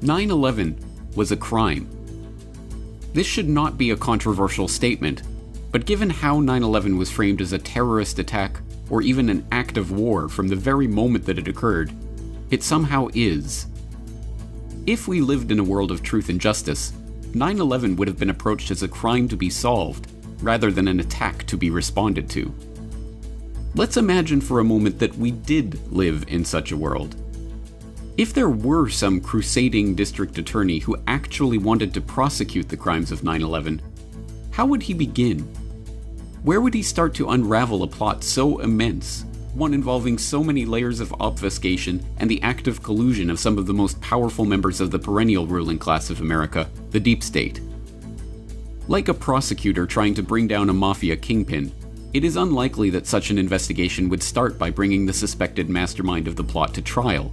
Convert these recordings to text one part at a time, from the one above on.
9/11 was a crime. This should not be a controversial statement, but given how 9/11 was framed as a terrorist attack or even an act of war from the very moment that it occurred, it somehow is. If we lived in a world of truth and justice, 9/11 would have been approached as a crime to be solved, rather than an attack to be responded to. Let's imagine for a moment that we did live in such a world. If there were some crusading district attorney who actually wanted to prosecute the crimes of 9/11, how would he begin? Where would he start to unravel a plot so immense, one involving so many layers of obfuscation and the active collusion of some of the most powerful members of the perennial ruling class of America, the deep state? Like a prosecutor trying to bring down a mafia kingpin, it is unlikely that such an investigation would start by bringing the suspected mastermind of the plot to trial.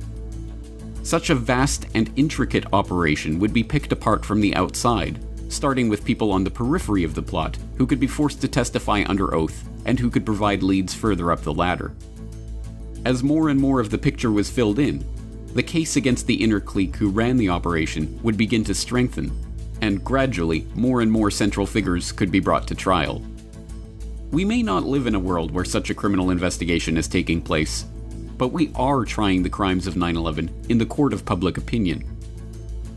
Such a vast and intricate operation would be picked apart from the outside, starting with people on the periphery of the plot who could be forced to testify under oath and who could provide leads further up the ladder. As more and more of the picture was filled in, the case against the inner clique who ran the operation would begin to strengthen, and gradually more and more central figures could be brought to trial. We may not live in a world where such a criminal investigation is taking place, but we are trying the crimes of 9/11 in the court of public opinion.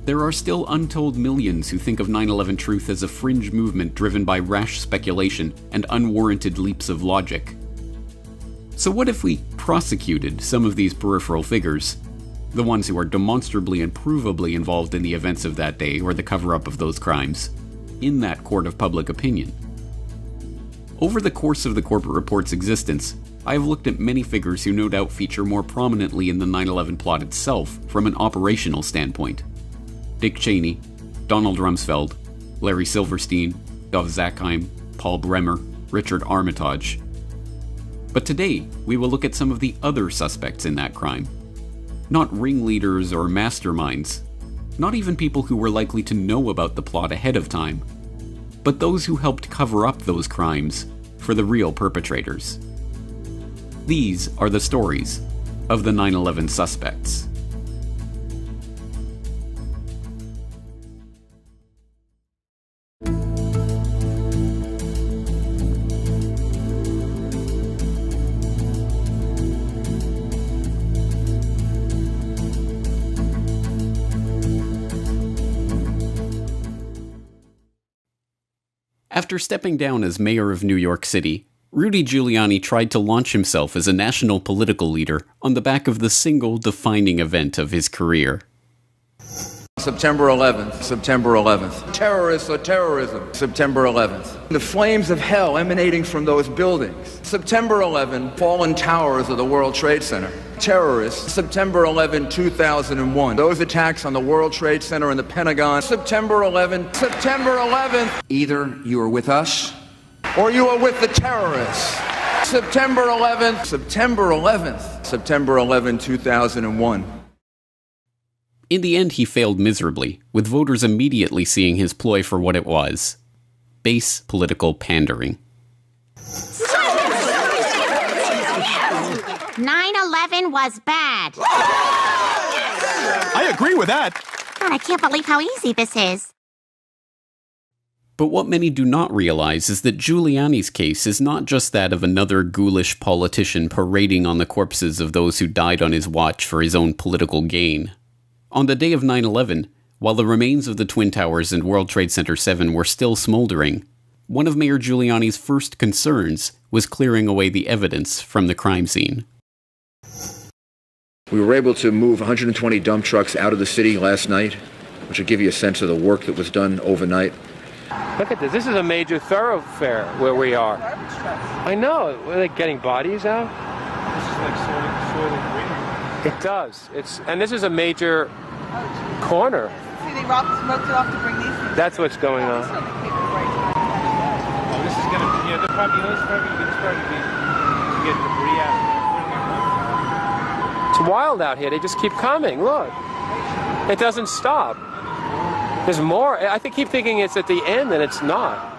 There are still untold millions who think of 9/11 truth as a fringe movement driven by rash speculation and unwarranted leaps of logic. So what if we prosecuted some of these peripheral figures, the ones who are demonstrably and provably involved in the events of that day or the cover-up of those crimes, in that court of public opinion? Over the course of the Corbett Report's existence, I have looked at many figures who no doubt feature more prominently in the 9/11 plot itself from an operational standpoint. Dick Cheney, Donald Rumsfeld, Larry Silverstein, Dov Zakheim, Paul Bremer, Richard Armitage. But today, we will look at some of the other suspects in that crime. Not ringleaders or masterminds, not even people who were likely to know about the plot ahead of time, but those who helped cover up those crimes for the real perpetrators. These are the stories of the 9/11 suspects. After stepping down as mayor of New York City, Rudy Giuliani tried to launch himself as a national political leader on the back of the single defining event of his career. September 11th, September 11th. Terrorists or terrorism, September 11th. The flames of hell emanating from those buildings. September 11, fallen towers of the World Trade Center. Terrorists, September 11, 2001. Those attacks on the World Trade Center and the Pentagon. September 11, September 11th. Either you are with us or you are with the terrorists. September 11th, September 11th, September 11, 2001. In the end, he failed miserably, with voters immediately seeing his ploy for what it was: base political pandering. 9/11 was bad. I agree with that. God, I can't believe how easy this is. But what many do not realize is that Giuliani's case is not just that of another ghoulish politician parading on the corpses of those who died on his watch for his own political gain. On the day of 9/11, while the remains of the Twin Towers and World Trade Center 7 were still smoldering, one of Mayor Giuliani's first concerns was clearing away the evidence from the crime scene. We were able to move 120 dump trucks out of the city last night, which will give you a sense of the work that was done overnight. Look at this. This is a major thoroughfare where we are. I know. Are they getting bodies out? This is like soiling green. It does. And this is a major corner. See, they smoked it off to bring these things. That's what's going on. Oh, this is going to be, they're probably, this probably to get debris out. It's wild out here. They just keep coming. Look. It doesn't stop. There's more. I keep thinking it's at the end, and it's not.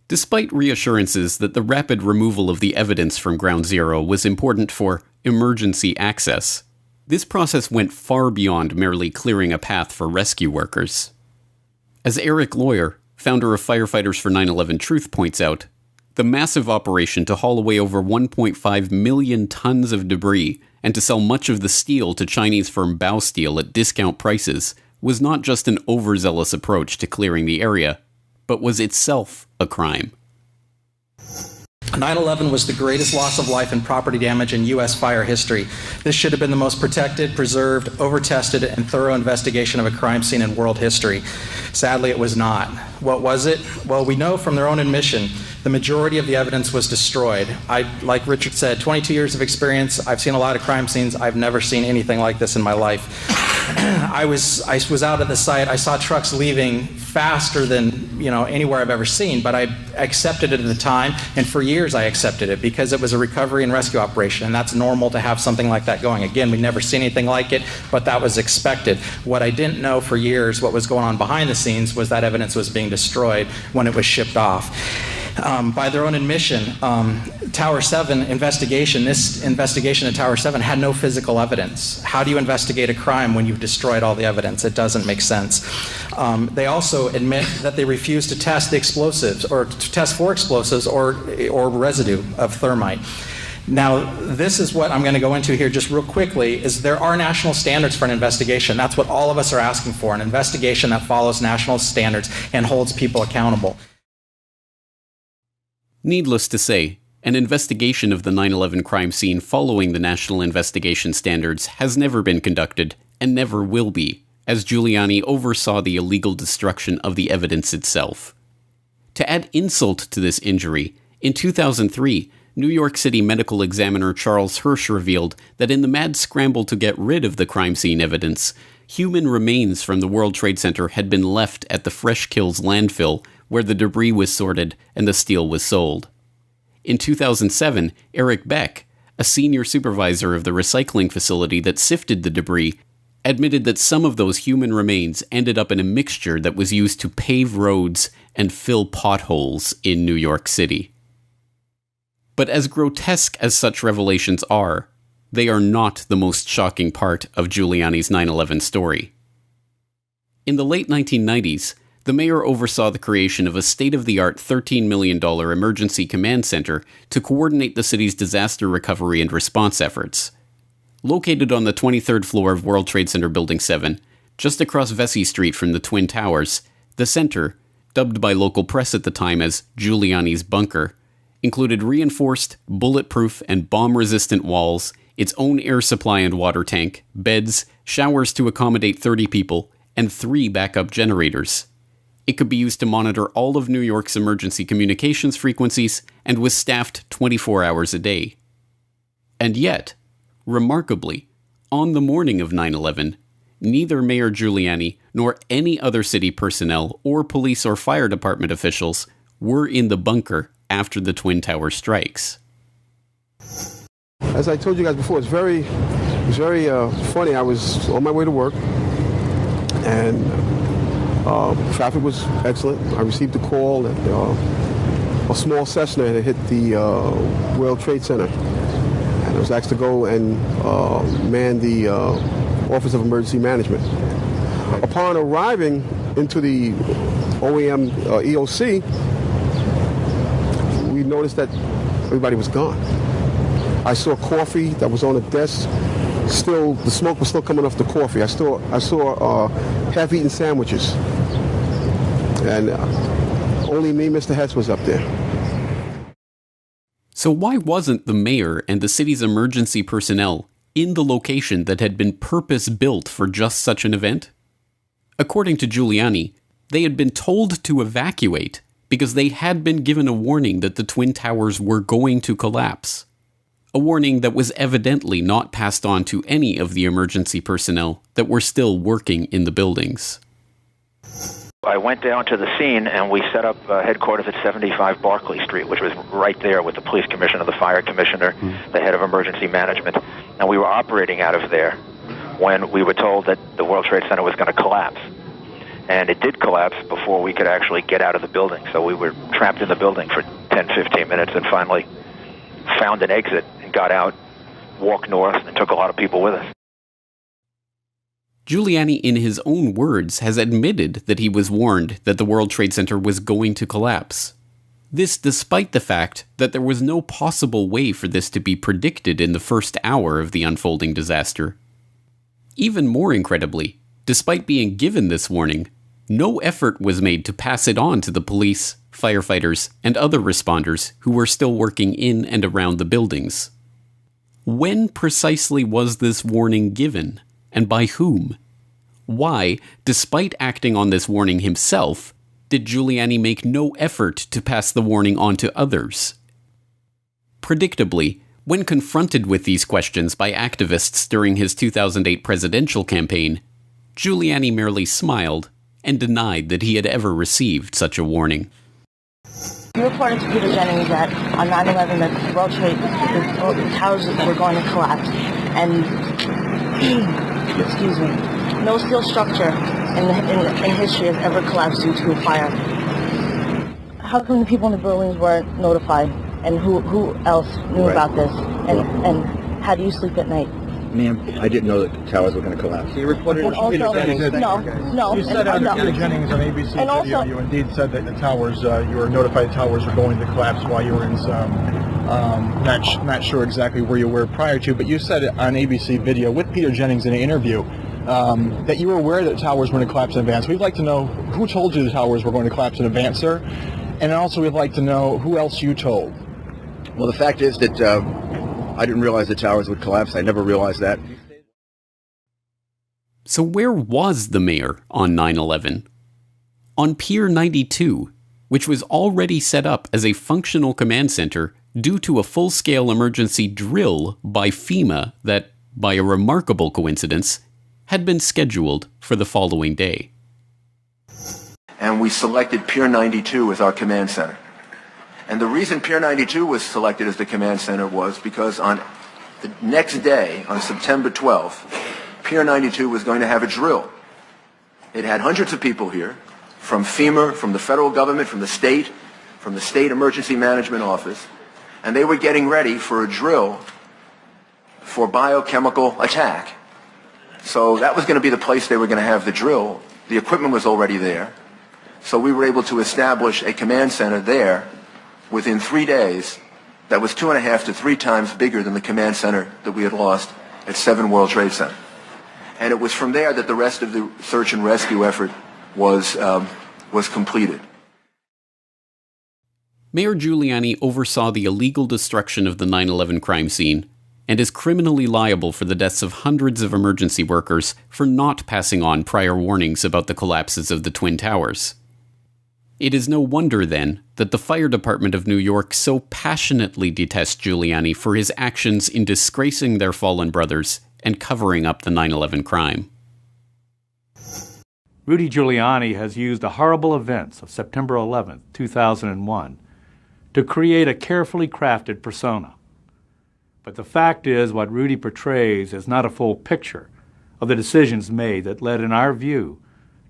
Despite reassurances that the rapid removal of the evidence from Ground Zero was important for emergency access, This process went far beyond merely clearing a path for rescue workers. As Eric Lawyer, founder of Firefighters for 9/11 Truth, points out, the massive operation to haul away over 1.5 million tons of debris and to sell much of the steel to Chinese firm Bao Steel at discount prices was not just an overzealous approach to clearing the area, but was itself a crime. 9/11 was the greatest loss of life and property damage in U.S. fire history. This should have been the most protected, preserved, over-tested, and thorough investigation of a crime scene in world history. Sadly, it was not. What was it? Well, we know from their own admission, the majority of the evidence was destroyed. Like Richard said, 22 years of experience. I've seen a lot of crime scenes. I've never seen anything like this in my life. I was out at the site. I saw trucks leaving faster than anywhere I've ever seen, but I accepted it at the time, and for years I accepted it because it was a recovery and rescue operation, and that's normal to have something like that going. Again, we'd never seen anything like it, but that was expected. What I didn't know for years, what was going on behind the scenes, was that evidence was being destroyed when it was shipped off. By their own admission, Tower 7 investigation, this investigation at Tower 7 had no physical evidence. How do you investigate a crime when you've destroyed all the evidence? It doesn't make sense. They also admit that they refused to test the explosives or to test for explosives or residue of thermite. Now, this is what I'm going to go into here just real quickly, is there are national standards for an investigation. That's what all of us are asking for, an investigation that follows national standards and holds people accountable. Needless to say, an investigation of the 9/11 crime scene following the national investigation standards has never been conducted and never will be, as Giuliani oversaw the illegal destruction of the evidence itself. To add insult to this injury, in 2003, New York City medical examiner Charles Hirsch revealed that in the mad scramble to get rid of the crime scene evidence, human remains from the World Trade Center had been left at the Fresh Kills landfill, where the debris was sorted and the steel was sold. In 2007, Eric Beck, a senior supervisor of the recycling facility that sifted the debris, admitted that some of those human remains ended up in a mixture that was used to pave roads and fill potholes in New York City. But as grotesque as such revelations are, they are not the most shocking part of Giuliani's 9/11 story. In the late 1990s, the mayor oversaw the creation of a state-of-the-art $13 million emergency command center to coordinate the city's disaster recovery and response efforts. Located on the 23rd floor of World Trade Center Building 7, just across Vesey Street from the Twin Towers, the center, dubbed by local press at the time as Giuliani's Bunker, included reinforced, bulletproof, and bomb-resistant walls, its own air supply and water tank, beds, showers to accommodate 30 people, and 3 backup generators. It could be used to monitor all of New York's emergency communications frequencies and was staffed 24 hours a day. And yet, remarkably, on the morning of 9/11, neither Mayor Giuliani nor any other city personnel or police or fire department officials were in the bunker after the Twin Tower strikes. As I told you guys before, it's very funny. I was on my way to work, and traffic was excellent. I received a call that a small Cessna had hit the World Trade Center, and I was asked to go and man the Office of Emergency Management. Upon arriving into the OEM EOC, we noticed that everybody was gone. I saw coffee that was on the desk. Still, the smoke was still coming off the coffee. I saw half-eaten sandwiches, and only me, Mr. Hess, was up there. So why wasn't the mayor and the city's emergency personnel in the location that had been purpose-built for just such an event? According to Giuliani, they had been told to evacuate because they had been given a warning that the Twin Towers were going to collapse. A warning that was evidently not passed on to any of the emergency personnel that were still working in the buildings. I went down to the scene and we set up headquarters at 75 Barclay Street, which was right there with the police commissioner, the fire commissioner, the head of emergency management. And we were operating out of there when we were told that the World Trade Center was going to collapse. And it did collapse before we could actually get out of the building. So we were trapped in the building for 10, 15 minutes and finally found an exit and got out, walked north, and took a lot of people with us. Giuliani, in his own words, has admitted that he was warned that the World Trade Center was going to collapse. This despite the fact that there was no possible way for this to be predicted in the first hour of the unfolding disaster. Even more incredibly, despite being given this warning, no effort was made to pass it on to the police, firefighters, and other responders who were still working in and around the buildings. When precisely was this warning given, and by whom? Why, despite acting on this warning himself, did Giuliani make no effort to pass the warning on to others? Predictably, when confronted with these questions by activists during his 2008 presidential campaign, Giuliani merely smiled and denied that he had ever received such a warning. You reported to Peter Jennings that on 9/11 that the World Trade, the towers were going to collapse, and excuse me, no steel structure in history has ever collapsed due to a fire. How come the people in the buildings weren't notified, and who else knew about this, and how do you sleep at night? Ma'am, I didn't know that the towers were going to collapse. You reported to Peter Jennings. No. You said on Peter Jennings on ABC video, you indeed said that the towers, you were notified the towers were going to collapse while you were in some, not sure exactly where you were prior to, but you said on ABC video with Peter Jennings in an interview that you were aware that towers were going to collapse in advance. We'd like to know who told you the towers were going to collapse in advance, sir, and also we'd like to know who else you told. Well, the fact is that I didn't realize the towers would collapse. I never realized that. So where was the mayor on 9/11? On Pier 92, which was already set up as a functional command center due to a full-scale emergency drill by FEMA that, by a remarkable coincidence, had been scheduled for the following day. And we selected Pier 92 as our command center. And the reason Pier 92 was selected as the command center was because on the next day, on September 12th, Pier 92 was going to have a drill. It had hundreds of people here, from FEMA, from the federal government, from the state emergency management office, and they were getting ready for a drill for biochemical attack. So that was going to be the place they were going to have the drill. The equipment was already there. So we were able to establish a command center there within 3 days that was 2.5 to 3 times bigger than the command center that we had lost at 7 World Trade Center. And it was from there that the rest of the search and rescue effort was completed. Mayor Giuliani oversaw the illegal destruction of the 9/11 crime scene and is criminally liable for the deaths of hundreds of emergency workers for not passing on prior warnings about the collapses of the Twin Towers. It is no wonder, then, that the fire department of New York so passionately detests Giuliani for his actions in disgracing their fallen brothers and covering up the 9/11 crime. Rudy Giuliani has used the horrible events of September 11, 2001, to create a carefully crafted persona. But the fact is, what Rudy portrays is not a full picture of the decisions made that led, in our view,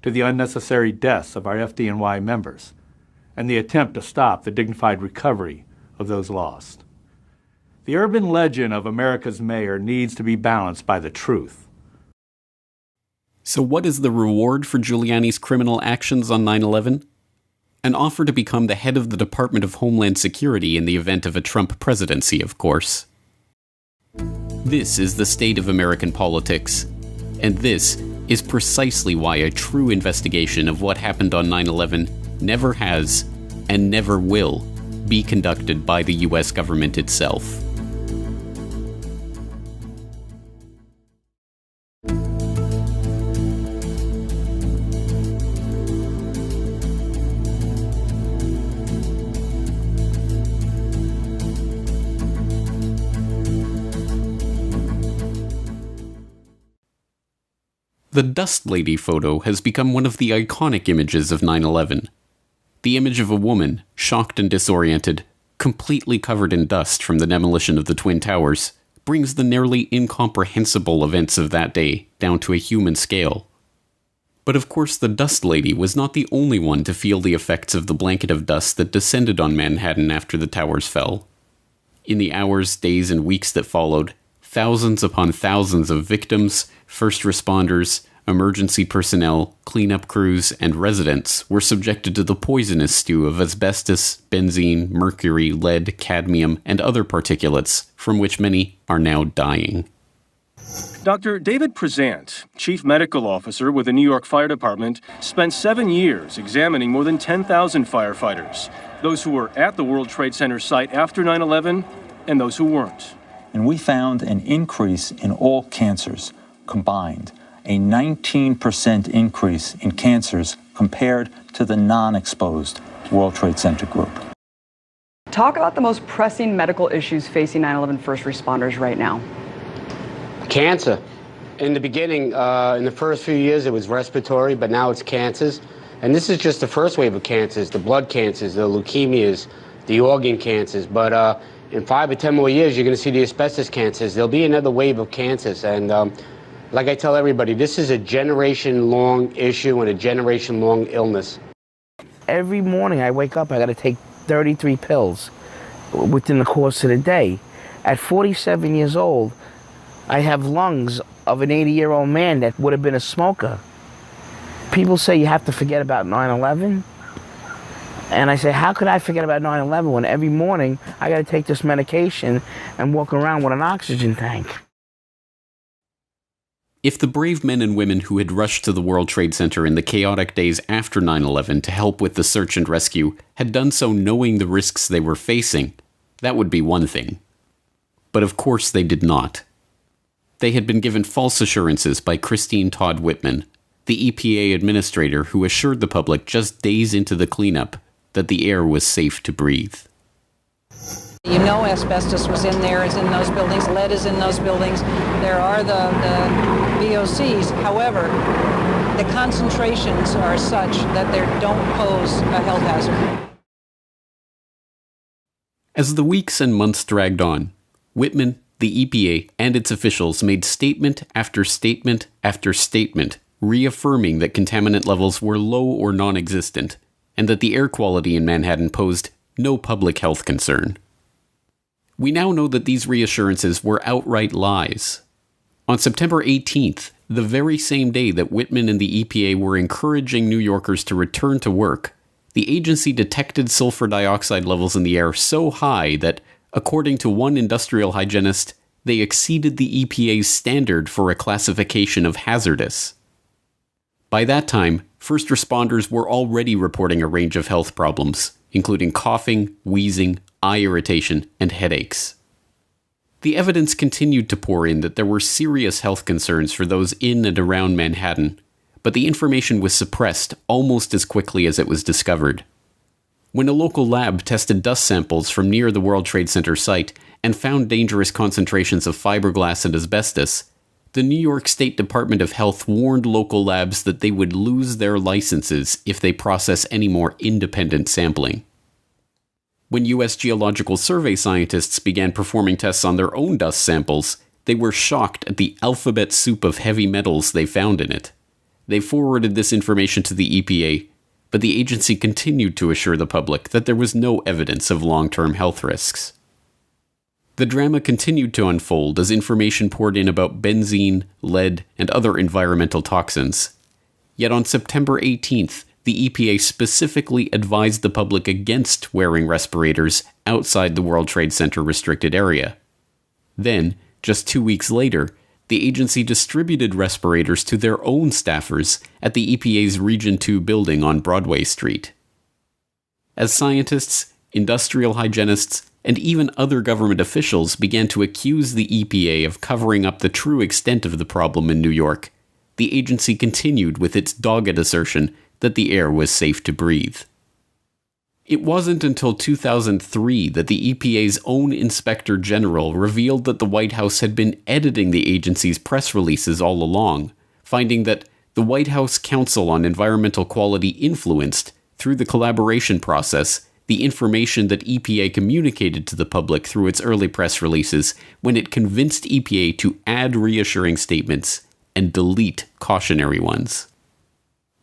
to the unnecessary deaths of our FDNY members and the attempt to stop the dignified recovery of those lost. The urban legend of America's mayor needs to be balanced by the truth. So what is the reward for Giuliani's criminal actions on 9/11? An offer to become the head of the Department of Homeland Security in the event of a Trump presidency, of course. This is the state of American politics, and this is precisely why a true investigation of what happened on 9/11 never has and never will be conducted by the U.S. government itself. The Dust Lady photo has become one of the iconic images of 9/11. The image of a woman, shocked and disoriented, completely covered in dust from the demolition of the Twin Towers, brings the nearly incomprehensible events of that day down to a human scale. But of course the Dust Lady was not the only one to feel the effects of the blanket of dust that descended on Manhattan after the towers fell. In the hours, days, and weeks that followed, thousands upon thousands of victims, first responders, emergency personnel, cleanup crews, and residents were subjected to the poisonous stew of asbestos, benzene, mercury, lead, cadmium, and other particulates, from which many are now dying. Dr. David Prezant, Chief Medical Officer with the New York Fire Department, spent 7 years examining more than 10,000 firefighters, those who were at the World Trade Center site after 9/11 and those who weren't. And we found an increase in all cancers combined, a 19% increase in cancers compared to the non-exposed World Trade Center group. Talk about the most pressing medical issues facing 9/11 first responders right now. Cancer. In the beginning, in the first few years, it was respiratory, but now it's cancers. And this is just the first wave of cancers, the blood cancers, the leukemias, the organ cancers. But in 5 or 10 more years, you're going to see the asbestos cancers. There'll be another wave of cancers. And like I tell everybody, this is a generation-long issue and a generation-long illness. Every morning I wake up, I got to take 33 pills within the course of the day. At 47 years old, I have lungs of an 80-year-old man that would have been a smoker. People say you have to forget about 9/11. And I say, how could I forget about 9/11 when every morning I got to take this medication and walk around with an oxygen tank? If the brave men and women who had rushed to the World Trade Center in the chaotic days after 9/11 to help with the search and rescue had done so knowing the risks they were facing, that would be one thing. But of course they did not. They had been given false assurances by Christine Todd Whitman, the EPA administrator who assured the public just days into the cleanup that the air was safe to breathe. You know asbestos was in there, is in those buildings, lead is in those buildings. There are the VOCs. However, the concentrations are such that they don't pose a health hazard. As the weeks and months dragged on, Whitman, the EPA, and its officials made statement after statement after statement reaffirming that contaminant levels were low or non-existent, and that the air quality in Manhattan posed no public health concern. We now know that these reassurances were outright lies. On September 18th, the very same day that Whitman and the EPA were encouraging New Yorkers to return to work, the agency detected sulfur dioxide levels in the air so high that, according to one industrial hygienist, they exceeded the EPA's standard for a classification of hazardous. By that time, first responders were already reporting a range of health problems, including coughing, wheezing, eye irritation, and headaches. The evidence continued to pour in that there were serious health concerns for those in and around Manhattan, but the information was suppressed almost as quickly as it was discovered. When a local lab tested dust samples from near the World Trade Center site and found dangerous concentrations of fiberglass and asbestos, the New York State Department of Health warned local labs that they would lose their licenses if they process any more independent sampling. When U.S. Geological Survey scientists began performing tests on their own dust samples, they were shocked at the alphabet soup of heavy metals they found in it. They forwarded this information to the EPA, but the agency continued to assure the public that there was no evidence of long-term health risks. The drama continued to unfold as information poured in about benzene, lead, and other environmental toxins. Yet on September 18th, the EPA specifically advised the public against wearing respirators outside the World Trade Center restricted area. Then, just 2 weeks later, the agency distributed respirators to their own staffers at the EPA's Region 2 building on Broadway Street. As scientists, industrial hygienists, and even other government officials began to accuse the EPA of covering up the true extent of the problem in New York, the agency continued with its dogged assertion that the air was safe to breathe. It wasn't until 2003 that the EPA's own Inspector General revealed that the White House had been editing the agency's press releases all along, finding that the White House Council on Environmental Quality influenced, through the collaboration process, the information that EPA communicated to the public through its early press releases when it convinced EPA to add reassuring statements and delete cautionary ones.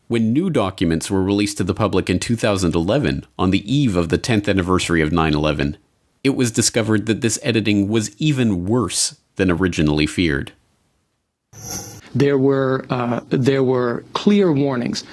When new documents were released to the public in 2011, on the eve of the 10th anniversary of 9/11, it was discovered that this editing was even worse than originally feared. there were clear warnings,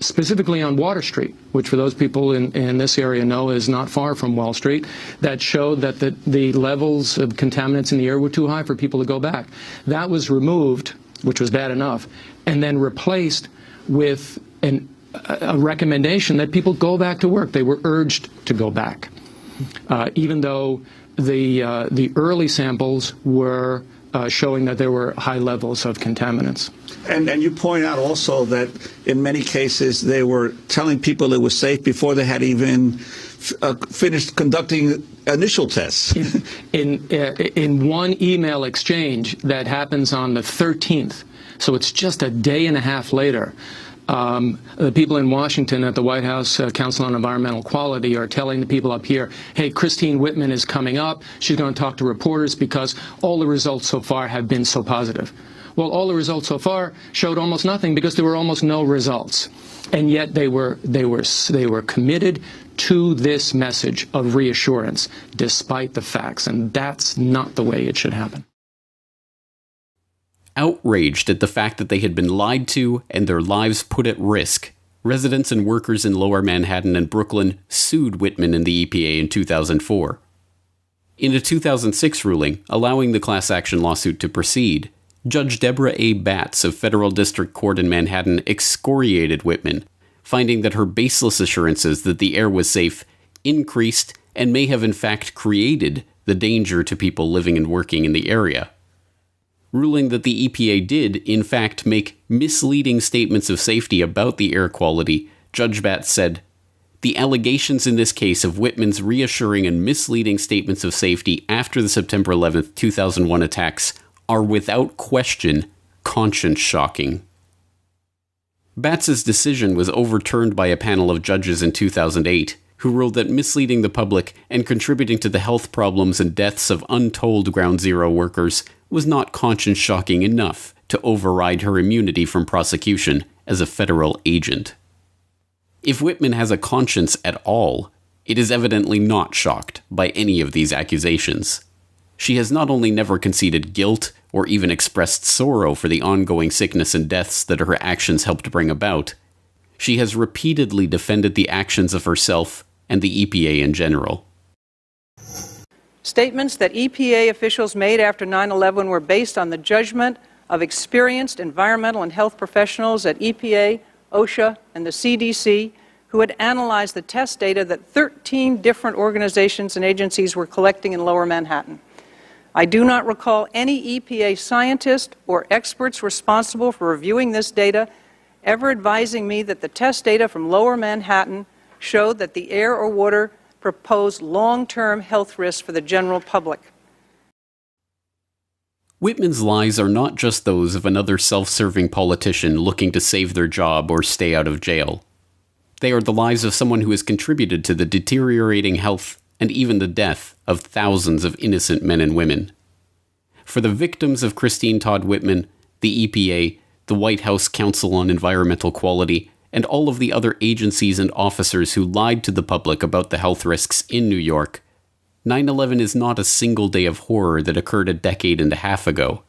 specifically on Water Street, which for those people in this area know is not far from Wall Street, that showed that the levels of contaminants in the air were too high for people to go back. That was removed, which was bad enough, and then replaced with a recommendation that people go back to work. They were urged to go back, even though the early samples were showing that there were high levels of contaminants. And you point out also that in many cases they were telling people it was safe before they had even finished conducting initial tests. In one email exchange that happens on the 13th, so it's just a day and a half later, the people in Washington at the White House Council on Environmental Quality are telling the people up here, hey, Christine Whitman is coming up. She's going to talk to reporters because all the results so far have been so positive. Well, all the results so far showed almost nothing because there were almost no results. And yet they were committed to this message of reassurance despite the facts. And that's not the way it should happen. Outraged at the fact that they had been lied to and their lives put at risk, residents and workers in Lower Manhattan and Brooklyn sued Whitman and the EPA in 2004. In a 2006 ruling allowing the class action lawsuit to proceed, Judge Deborah A. Batts of Federal District Court in Manhattan excoriated Whitman, finding that her baseless assurances that the air was safe increased and may have in fact created the danger to people living and working in the area. Ruling that the EPA did, in fact, make misleading statements of safety about the air quality, Judge Batts said, "The allegations in this case of Whitman's reassuring and misleading statements of safety after the September 11, 2001 attacks are without question conscience-shocking." Batts's decision was overturned by a panel of judges in 2008, who ruled that misleading the public and contributing to the health problems and deaths of untold Ground Zero workers was not conscience-shocking enough to override her immunity from prosecution as a federal agent. If Whitman has a conscience at all, it is evidently not shocked by any of these accusations. She has not only never conceded guilt or even expressed sorrow for the ongoing sickness and deaths that her actions helped bring about, she has repeatedly defended the actions of herself and the EPA in general. Statements that EPA officials made after 9/11 were based on the judgment of experienced environmental and health professionals at EPA, OSHA, and the CDC, who had analyzed the test data that 13 different organizations and agencies were collecting in Lower Manhattan. I do not recall any EPA scientist or experts responsible for reviewing this data ever advising me that the test data from Lower Manhattan showed that the air or water proposed long-term health risks for the general public. Whitman's lies are not just those of another self-serving politician looking to save their job or stay out of jail. They are the lies of someone who has contributed to the deteriorating health and even the death of thousands of innocent men and women. For the victims of Christine Todd Whitman, the EPA, the White House Council on Environmental Quality, and all of the other agencies and officers who lied to the public about the health risks in New York, 9/11 is not a single day of horror that occurred a decade and a half ago.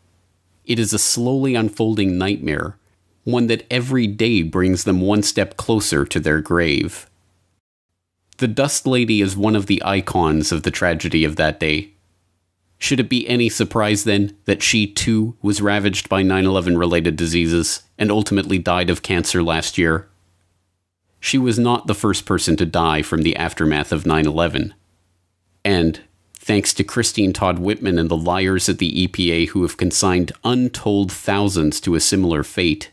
It is a slowly unfolding nightmare, one that every day brings them one step closer to their grave. The Dust Lady is one of the icons of the tragedy of that day. Should it be any surprise, then, that she too was ravaged by 9/11-related diseases and ultimately died of cancer last year? She was not the first person to die from the aftermath of 9/11. And, thanks to Christine Todd Whitman and the liars at the EPA who have consigned untold thousands to a similar fate,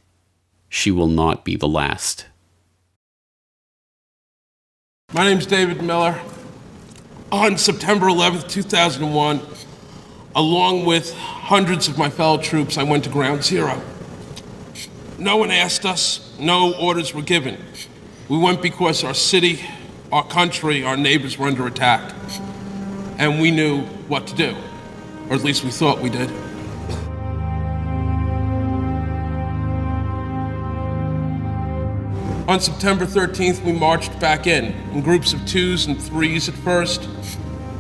she will not be the last. My name's David Miller. On September 11th, 2001, along with hundreds of my fellow troops, I went to Ground Zero. No one asked us, no orders were given. We went because our city, our country, our neighbors were under attack. And we knew what to do, or at least we thought we did. On September 13th, we marched back in groups of 2s and 3s at first,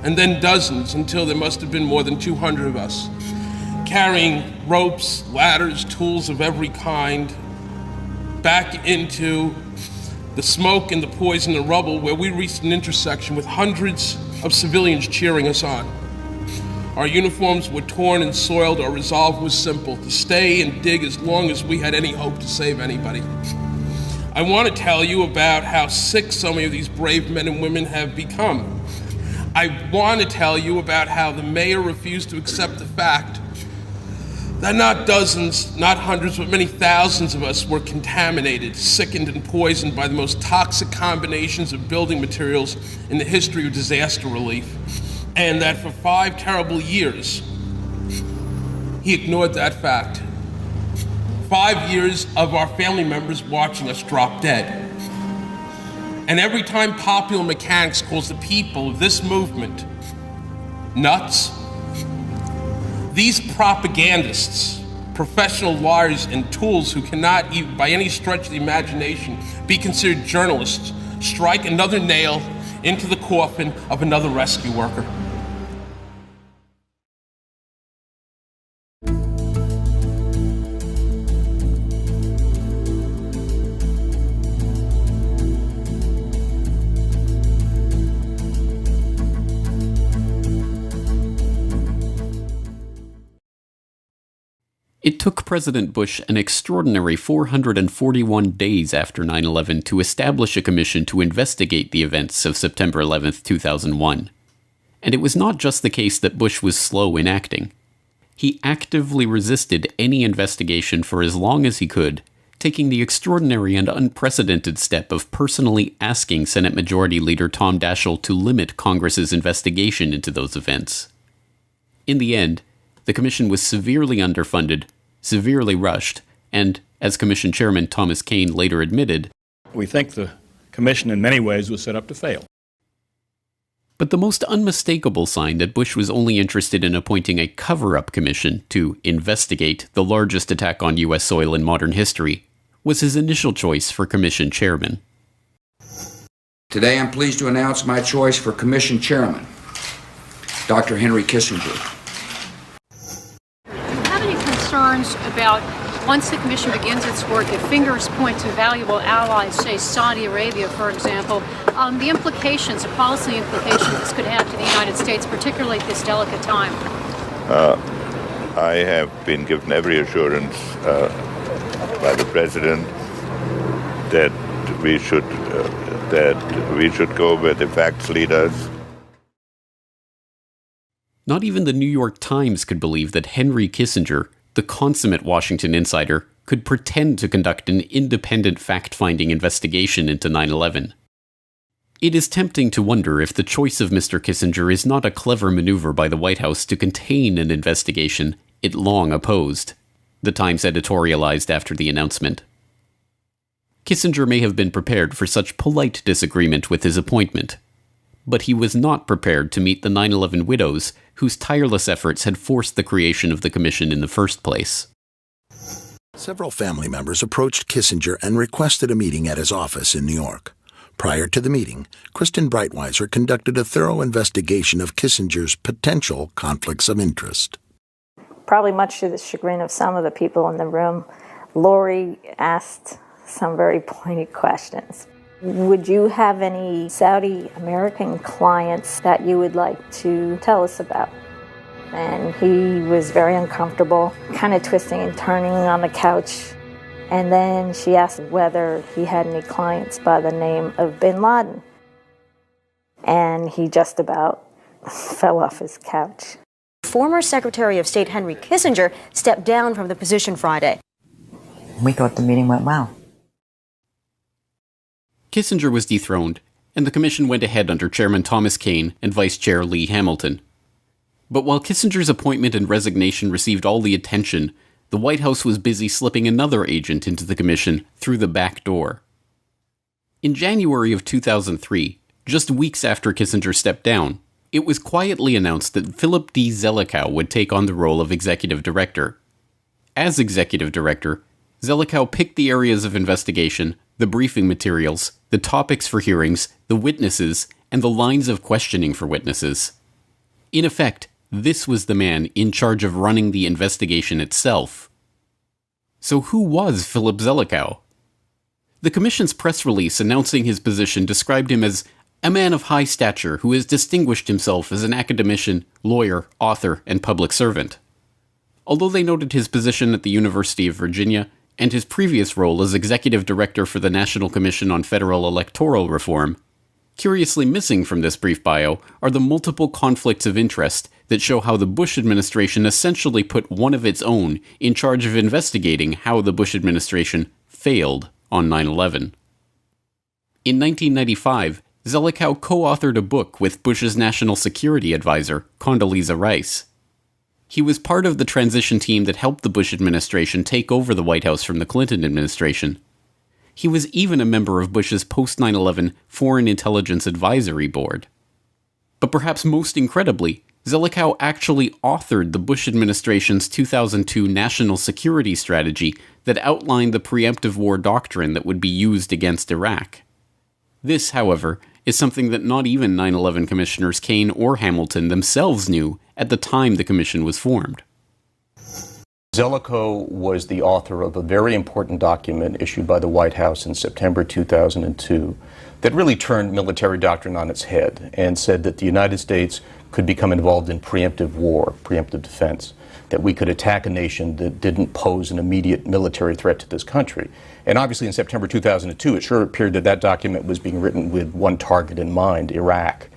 and then dozens until there must have been more than 200 of us, carrying ropes, ladders, tools of every kind, back into the smoke and the poison and rubble, where we reached an intersection with hundreds of civilians cheering us on. Our uniforms were torn and soiled. Our resolve was simple: to stay and dig as long as we had any hope to save anybody. I want to tell you about how sick so many of these brave men and women have become. I want to tell you about how the mayor refused to accept the fact that not dozens, not hundreds, but many thousands of us were contaminated, sickened, and poisoned by the most toxic combinations of building materials in the history of disaster relief. And that for 5 terrible years, he ignored that fact. 5 years of our family members watching us drop dead. And every time popular mechanics calls the people of this movement nuts, these propagandists, professional liars and tools who cannot even by any stretch of the imagination be considered journalists, strike another nail into the coffin of another rescue worker. It took President Bush an extraordinary 441 days after 9/11 to establish a commission to investigate the events of September 11, 2001. And it was not just the case that Bush was slow in acting. He actively resisted any investigation for as long as he could, taking the extraordinary and unprecedented step of personally asking Senate Majority Leader Tom Daschle to limit Congress's investigation into those events. In the end, the commission was severely underfunded, severely rushed, and, as Commission Chairman Thomas Kean later admitted, "We think the commission in many ways was set up to fail." But the most unmistakable sign that Bush was only interested in appointing a cover-up commission to investigate the largest attack on U.S. soil in modern history was his initial choice for commission chairman. Today I'm pleased to announce my choice for commission chairman, Dr. Henry Kissinger. Concerns about once the commission begins its work, if fingers point to valuable allies, say Saudi Arabia, for example, the implications, the policy implications this could have to the United States, particularly at this delicate time? I have been given every assurance by the President that we should go where the facts lead us. Not even the New York Times could believe that Henry Kissinger, the consummate Washington insider, could pretend to conduct an independent fact-finding investigation into 9/11. It is tempting to wonder if the choice of Mr. Kissinger is not a clever maneuver by the White House to contain an investigation it long opposed, the Times editorialized after the announcement. Kissinger may have been prepared for such polite disagreement with his appointment, but he was not prepared to meet the 9/11 widows whose tireless efforts had forced the creation of the commission in the first place. Several family members approached Kissinger and requested a meeting at his office in New York. Prior to the meeting, Kristen Breitweiser conducted a thorough investigation of Kissinger's potential conflicts of interest. Probably much to the chagrin of some of the people in the room, Lori asked some very pointed questions. Would you have any Saudi American clients that you would like to tell us about? And he was very uncomfortable, kind of twisting and turning on the couch. And then she asked whether he had any clients by the name of Bin Laden. And he just about fell off his couch. Former Secretary of State Henry Kissinger stepped down from the position Friday. We thought the meeting went well. Kissinger was dethroned, and the commission went ahead under Chairman Thomas Kean and Vice Chair Lee Hamilton. But while Kissinger's appointment and resignation received all the attention, the White House was busy slipping another agent into the commission through the back door. In January of 2003, just weeks after Kissinger stepped down, it was quietly announced that Philip D. Zelikow would take on the role of executive director. As executive director, Zelikow picked the areas of investigation, the briefing materials, the topics for hearings, the witnesses, and the lines of questioning for witnesses. In effect, this was the man in charge of running the investigation itself. So who was Philip Zelikow? The Commission's press release announcing his position described him as a man of high stature who has distinguished himself as an academician, lawyer, author, and public servant. Although they noted his position at the University of Virginia and his previous role as executive director for the National Commission on Federal Electoral Reform, curiously missing from this brief bio are the multiple conflicts of interest that show how the Bush administration essentially put one of its own in charge of investigating how the Bush administration failed on 9/11. In 1995, Zelikow co-authored a book with Bush's national security advisor, Condoleezza Rice. He was part of the transition team that helped the Bush administration take over the White House from the Clinton administration. He was even a member of Bush's post-9/11 Foreign Intelligence Advisory Board. But perhaps most incredibly, Zelikow actually authored the Bush administration's 2002 national security strategy that outlined the preemptive war doctrine that would be used against Iraq. This, however, is something that not even 9/11 Commissioners Kane or Hamilton themselves knew at the time the commission was formed. Zelikow was the author of a very important document issued by the White House in September 2002 that really turned military doctrine on its head and said that the United States could become involved in preemptive war, preemptive defense, that we could attack a nation that didn't pose an immediate military threat to this country. And obviously in September 2002, it sure appeared that that document was being written with one target in mind, Iraq.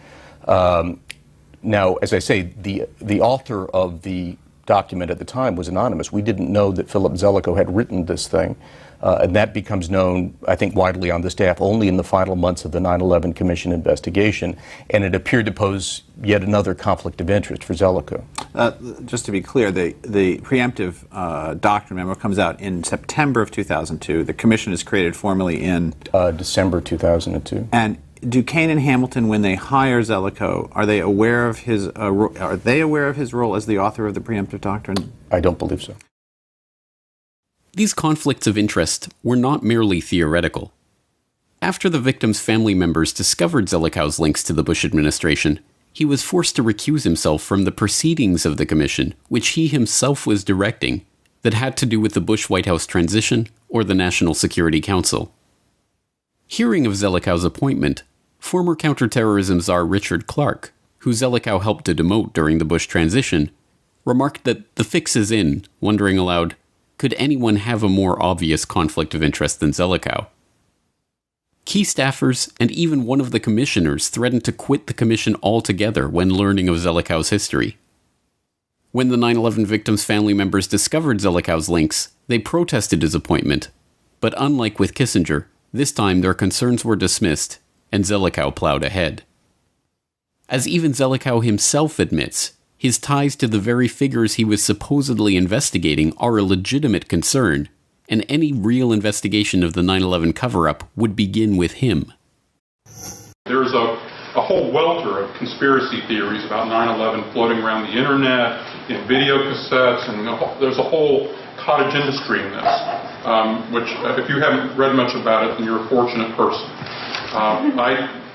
Now, as I say, the author of the document at the time was anonymous. We didn't know that Philip Zelikow had written this thing. And that becomes known, I think, widely on the staff only in the final months of the 9/11 Commission investigation. And it appeared to pose yet another conflict of interest for Zelikow. Just to be clear, the preemptive doctrine memo comes out in September of 2002. The commission is created formally in December 2002. And do Kane and Hamilton, when they hire Zelikow, are they aware of his role as the author of the preemptive doctrine? I don't believe so. These conflicts of interest were not merely theoretical. After the victims' family members discovered Zelikow's links to the Bush administration, he was forced to recuse himself from the proceedings of the commission, which he himself was directing, that had to do with the Bush White House transition or the National Security Council. Hearing of Zelikow's appointment, former counterterrorism czar Richard Clarke, who Zelikow helped to demote during the Bush transition, remarked that the fix is in, wondering aloud, could anyone have a more obvious conflict of interest than Zelikow? Key staffers and even one of the commissioners threatened to quit the commission altogether when learning of Zelikow's history. When the 9/11 victims' family members discovered Zelikow's links, they protested his appointment. But unlike with Kissinger, this time their concerns were dismissed, and Zelikow plowed ahead. As even Zelikow himself admits, his ties to the very figures he was supposedly investigating are a legitimate concern, and any real investigation of the 9/11 cover-up would begin with him. There's a whole welter of conspiracy theories about 9/11 floating around the internet, in video cassettes, and there's a whole cottage industry in this, which if you haven't read much about it, then you're a fortunate person.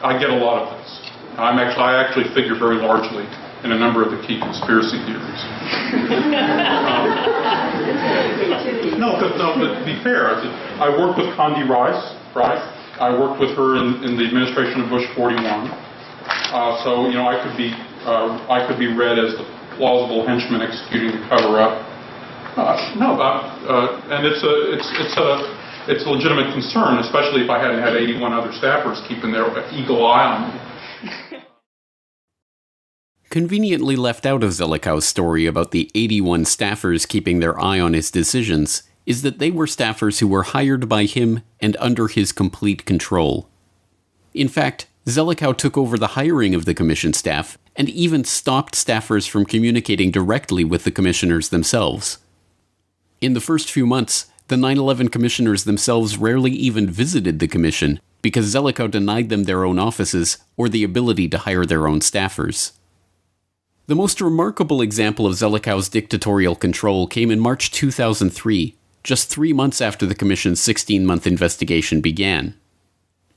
I get a lot of this. I actually figure very largely in a number of the key conspiracy theories. No, but to be fair, I worked with Condi Rice, right? I worked with her in the administration of Bush 41. So I could be read as the plausible henchman executing the cover-up. And it's a legitimate concern, especially if I hadn't had 81 other staffers keeping their eagle eye on me. Conveniently left out of Zelikow's story about the 81 staffers keeping their eye on his decisions is that they were staffers who were hired by him and under his complete control. In fact, Zelikow took over the hiring of the commission staff and even stopped staffers from communicating directly with the commissioners themselves. In the first few months, the 9/11 commissioners themselves rarely even visited the commission because Zelikow denied them their own offices or the ability to hire their own staffers. The most remarkable example of Zelikow's dictatorial control came in March 2003, just 3 months after the Commission's 16-month investigation began.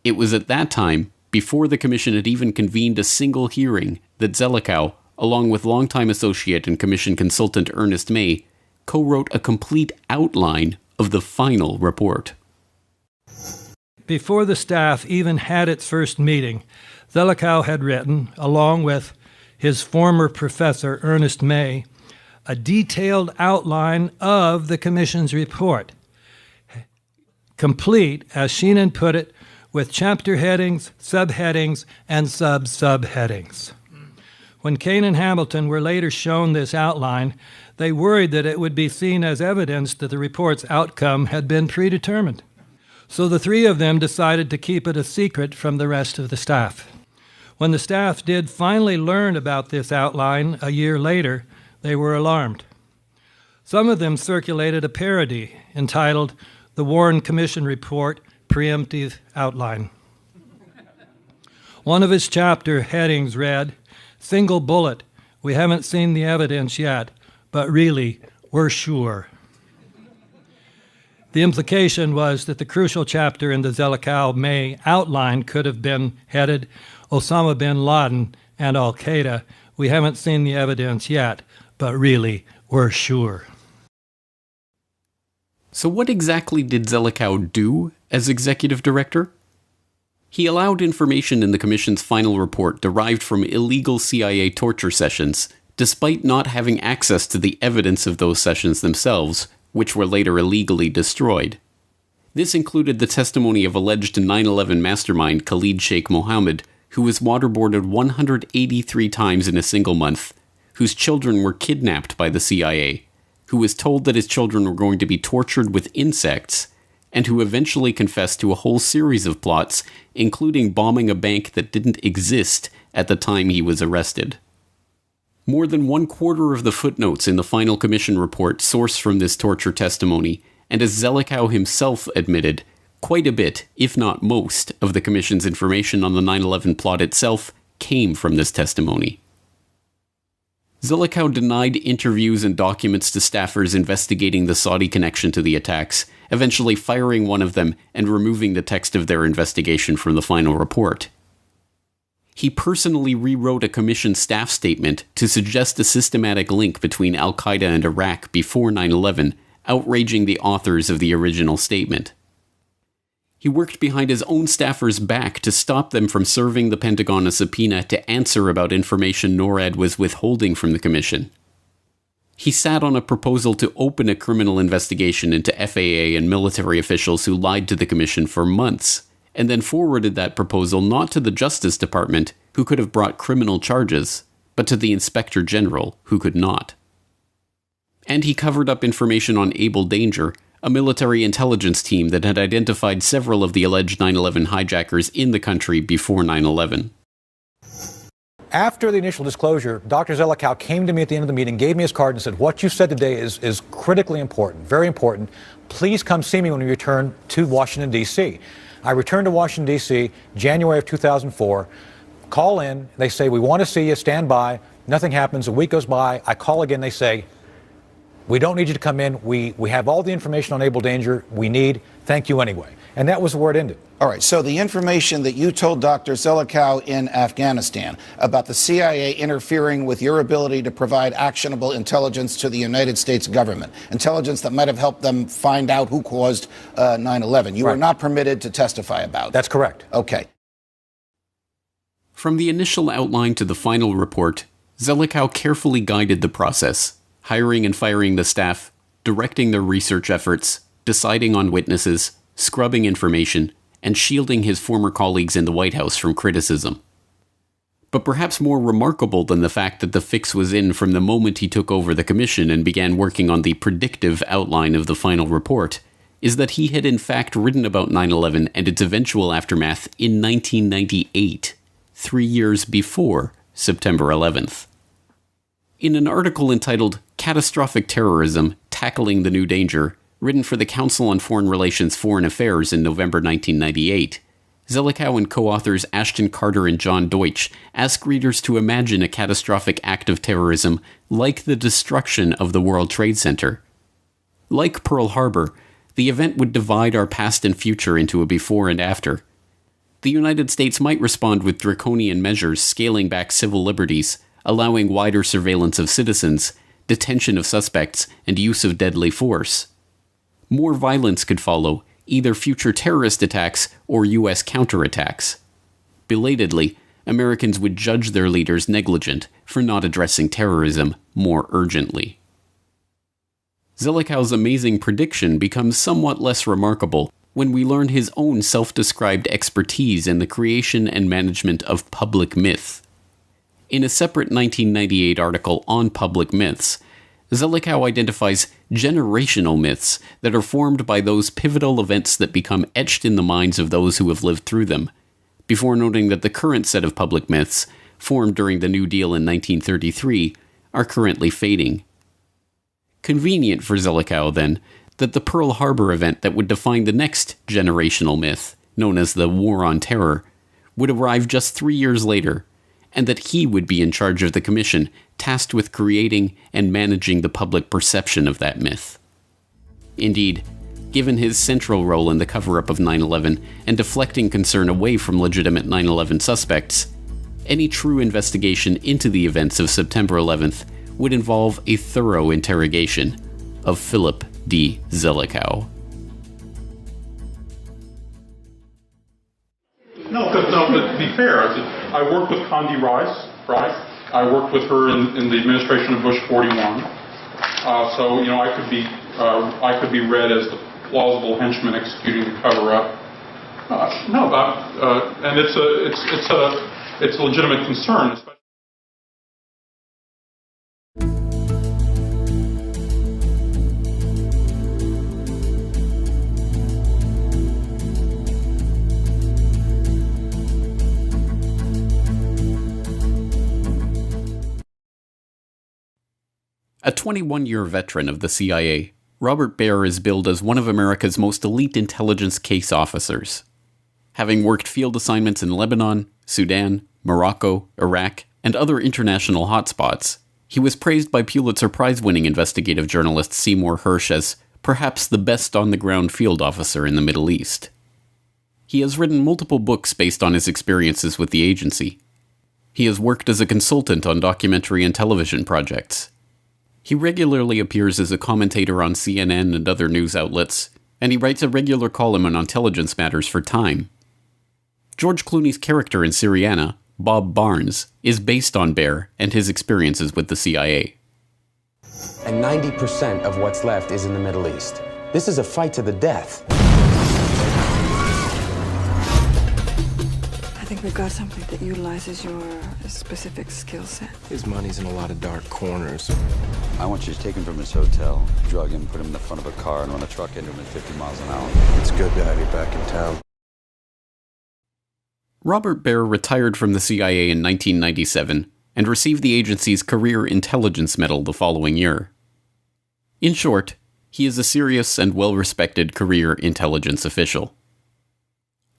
It was at that time, before the Commission had even convened a single hearing, that Zelikow, along with longtime associate and commission consultant Ernest May, co-wrote a complete outline of the final report. Before the staff even had its first meeting, Zelikow had written, along with his former professor, Ernest May, a detailed outline of the Commission's report, complete, as Sheenan put it, with chapter headings, subheadings, and sub-subheadings. When Kane and Hamilton were later shown this outline, they worried that it would be seen as evidence that the report's outcome had been predetermined. So the three of them decided to keep it a secret from the rest of the staff. When the staff did finally learn about this outline a year later, they were alarmed. Some of them circulated a parody entitled The Warren Commission Report Preemptive Outline. One of his chapter headings read, "Single bullet, we haven't seen the evidence yet, but really, we're sure." The implication was that the crucial chapter in the Zelikow-May outline could have been headed Osama bin Laden and al-Qaeda. We haven't seen the evidence yet, but really, we're sure. So what exactly did Zelikow do as executive director? He allowed information in the Commission's final report derived from illegal CIA torture sessions, despite not having access to the evidence of those sessions themselves, which were later illegally destroyed. This included the testimony of alleged 9/11 mastermind Khalid Sheikh Mohammed, who was waterboarded 183 times in a single month, whose children were kidnapped by the CIA, who was told that his children were going to be tortured with insects, and who eventually confessed to a whole series of plots, including bombing a bank that didn't exist at the time he was arrested. More than 1/4 of the footnotes in the final commission report source from this torture testimony, and as Zelikow himself admitted, quite a bit, if not most, of the commission's information on the 9/11 plot itself came from this testimony. Zelikow denied interviews and documents to staffers investigating the Saudi connection to the attacks, eventually firing one of them and removing the text of their investigation from the final report. He personally rewrote a commission staff statement to suggest a systematic link between al-Qaeda and Iraq before 9/11, outraging the authors of the original statement. He worked behind his own staffers' back to stop them from serving the Pentagon a subpoena to answer about information NORAD was withholding from the commission. He sat on a proposal to open a criminal investigation into FAA and military officials who lied to the commission for months, and then forwarded that proposal not to the Justice Department, who could have brought criminal charges, but to the Inspector General, who could not. And he covered up information on Able Danger, a military intelligence team that had identified several of the alleged 9/11 hijackers in the country before 9/11. After the initial disclosure, Dr. Zelikow came to me at the end of the meeting, gave me his card and said, "What you said today is critically important, very important. Please come see me when we return to Washington, D.C." I returned to Washington, D.C., January of 2004, call in, they say, "We want to see you, stand by." Nothing happens. A week goes by. I call again. They say, "We don't need you to come in. We have all the information on Able Danger we need. Thank you anyway." And that was where it ended. All right, so the information that you told Dr. Zelikow in Afghanistan about the CIA interfering with your ability to provide actionable intelligence to the United States government, intelligence that might have helped them find out who caused 9/11, you were not permitted to testify about. That's correct. Okay. From the initial outline to the final report, Zelikow carefully guided the process, hiring and firing the staff, directing their research efforts, deciding on witnesses, scrubbing information, and shielding his former colleagues in the White House from criticism. But perhaps more remarkable than the fact that the fix was in from the moment he took over the commission and began working on the predictive outline of the final report, is that he had in fact written about 9/11 and its eventual aftermath in 1998, 3 years before September 11th. In an article entitled Catastrophic Terrorism, Tackling the New Danger, written for the Council on Foreign Relations Foreign Affairs in November 1998, Zelikow and co-authors Ashton Carter and John Deutsch ask readers to imagine a catastrophic act of terrorism like the destruction of the World Trade Center. Like Pearl Harbor, the event would divide our past and future into a before and after. The United States might respond with draconian measures scaling back civil liberties, allowing wider surveillance of citizens, detention of suspects, and use of deadly force. More violence could follow, either future terrorist attacks or U.S. counterattacks. Belatedly, Americans would judge their leaders negligent for not addressing terrorism more urgently. Zelikow's amazing prediction becomes somewhat less remarkable when we learn his own self-described expertise in the creation and management of public myth. In a separate 1998 article on public myths, Zelikow identifies generational myths that are formed by those pivotal events that become etched in the minds of those who have lived through them, before noting that the current set of public myths, formed during the New Deal in 1933, are currently fading. Convenient for Zelikow, then, that the Pearl Harbor event that would define the next generational myth, known as the War on Terror, would arrive just 3 years later, and that he would be in charge of the commission tasked with creating and managing the public perception of that myth. Indeed, given his central role in the cover-up of 9/11 and deflecting concern away from legitimate 9/11 suspects, any true investigation into the events of September 11th would involve a thorough interrogation of Philip D. Zelikow. No, but to be fair, I worked with Condi Rice, right? I worked with her in the administration of Bush 41. So I could be read as the plausible henchman executing the cover-up. And it's a legitimate concern. Especially A 21-year veteran of the CIA, Robert Baer is billed as one of America's most elite intelligence case officers. Having worked field assignments in Lebanon, Sudan, Morocco, Iraq, and other international hotspots, he was praised by Pulitzer Prize-winning investigative journalist Seymour Hersh as perhaps the best on-the-ground field officer in the Middle East. He has written multiple books based on his experiences with the agency. He has worked as a consultant on documentary and television projects. He regularly appears as a commentator on CNN and other news outlets, and he writes a regular column on intelligence matters for Time. George Clooney's character in Syriana, Bob Barnes, is based on Baer and his experiences with the CIA. And 90% of what's left is in the Middle East. This is a fight to the death. I think we've got something that utilizes your specific skill set. His money's in a lot of dark corners. I want you to take him from his hotel, drug him, put him in the front of a car, and run a truck into him at 50 miles an hour. It's good to have you back in town. Robert Baer retired from the CIA in 1997 and received the agency's Career Intelligence Medal the following year. In short, he is a serious and well-respected career intelligence official.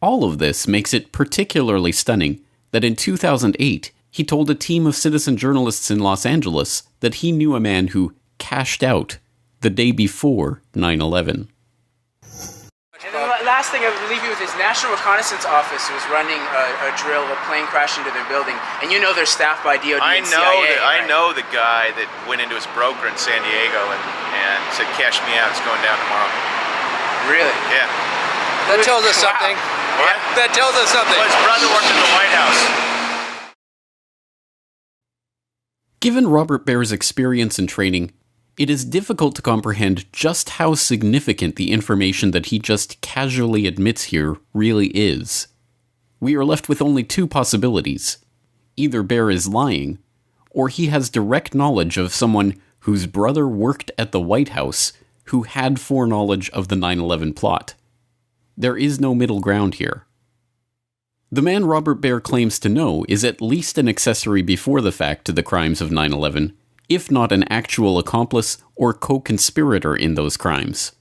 All of this makes it particularly stunning that in 2008, he told a team of citizen journalists in Los Angeles that he knew a man who cashed out the day before 9/11. And then the last thing I would leave you with is National Reconnaissance Office was running a drill of a plane crashed into their building, and you know they're staffed by DOD and CIA. I know the guy that went into his broker in San Diego and said, "Cash me out, it's going down tomorrow." Really? Yeah. That tells us something. What? That tells us something. Well, his brother worked in the White House. Given Robert Baer's experience and training, it is difficult to comprehend just how significant the information that he just casually admits here really is. We are left with only two possibilities. Either Baer is lying, or he has direct knowledge of someone whose brother worked at the White House who had foreknowledge of the 9/11 plot. There is no middle ground here. The man Robert Baer claims to know is at least an accessory before the fact to the crimes of 9/11, if not an actual accomplice or co-conspirator in those crimes.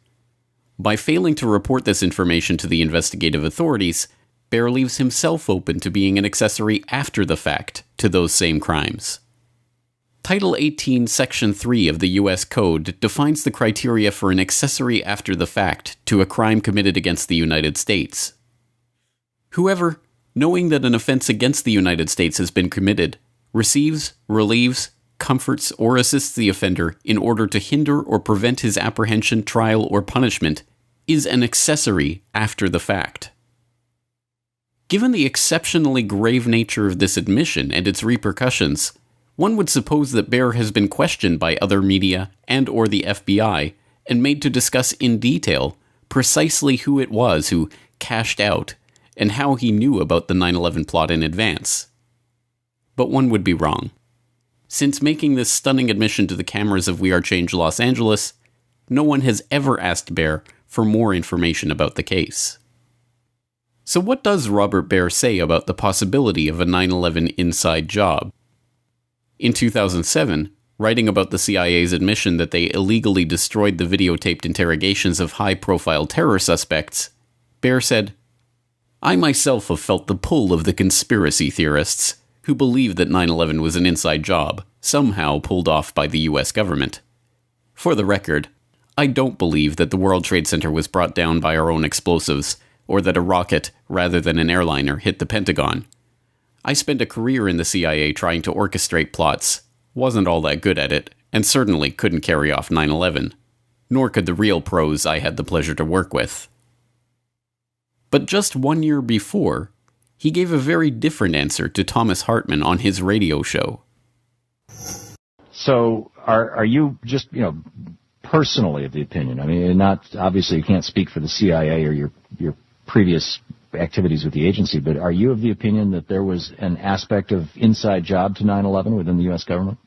By failing to report this information to the investigative authorities, Baer leaves himself open to being an accessory after the fact to those same crimes. Title 18, Section 3 of the U.S. Code defines the criteria for an accessory after the fact to a crime committed against the United States. Whoever, knowing that an offense against the United States has been committed, receives, relieves, comforts, or assists the offender in order to hinder or prevent his apprehension, trial, or punishment is an accessory after the fact. Given the exceptionally grave nature of this admission and its repercussions, one would suppose that Baer has been questioned by other media and or the FBI and made to discuss in detail precisely who it was who cashed out and how he knew about the 9/11 plot in advance. But one would be wrong. Since making this stunning admission to the cameras of We Are Change Los Angeles, no one has ever asked Baer for more information about the case. So what does Robert Baer say about the possibility of a 9/11 inside job? In 2007, writing about the CIA's admission that they illegally destroyed the videotaped interrogations of high-profile terror suspects, Baer said, "I myself have felt the pull of the conspiracy theorists who believe that 9/11 was an inside job, somehow pulled off by the US government. For the record, I don't believe that the World Trade Center was brought down by our own explosives, or that a rocket, rather than an airliner, hit the Pentagon. I spent a career in the CIA trying to orchestrate plots, wasn't all that good at it, and certainly couldn't carry off 9/11, nor could the real pros I had the pleasure to work with." But just 1 year before, he gave a very different answer to Thomas Hartman on his radio show. So are you just, personally of the opinion, I mean, not obviously you can't speak for the CIA or your previous activities with the agency, but are you of the opinion that there was an aspect of inside job to 9/11 within the U.S. government?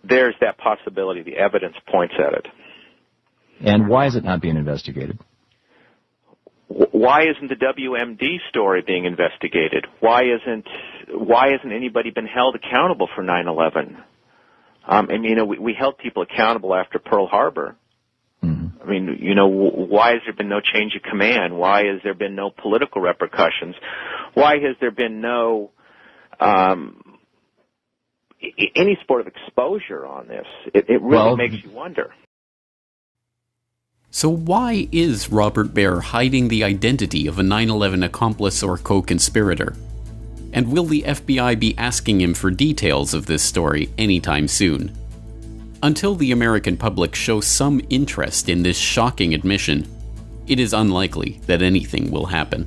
There's that possibility. The evidence points at it. And why is it not being investigated? Why isn't the WMD story being investigated? Why isn't anybody been held accountable for 9/11? We held people accountable after Pearl Harbor. I mean, why has there been no change of command? Why has there been no political repercussions? Why has there been no any sort of exposure on this? It really makes you wonder. So why is Robert Baer hiding the identity of a 9/11 accomplice or co-conspirator? And will the FBI be asking him for details of this story anytime soon? Until the American public shows some interest in this shocking admission, it is unlikely that anything will happen.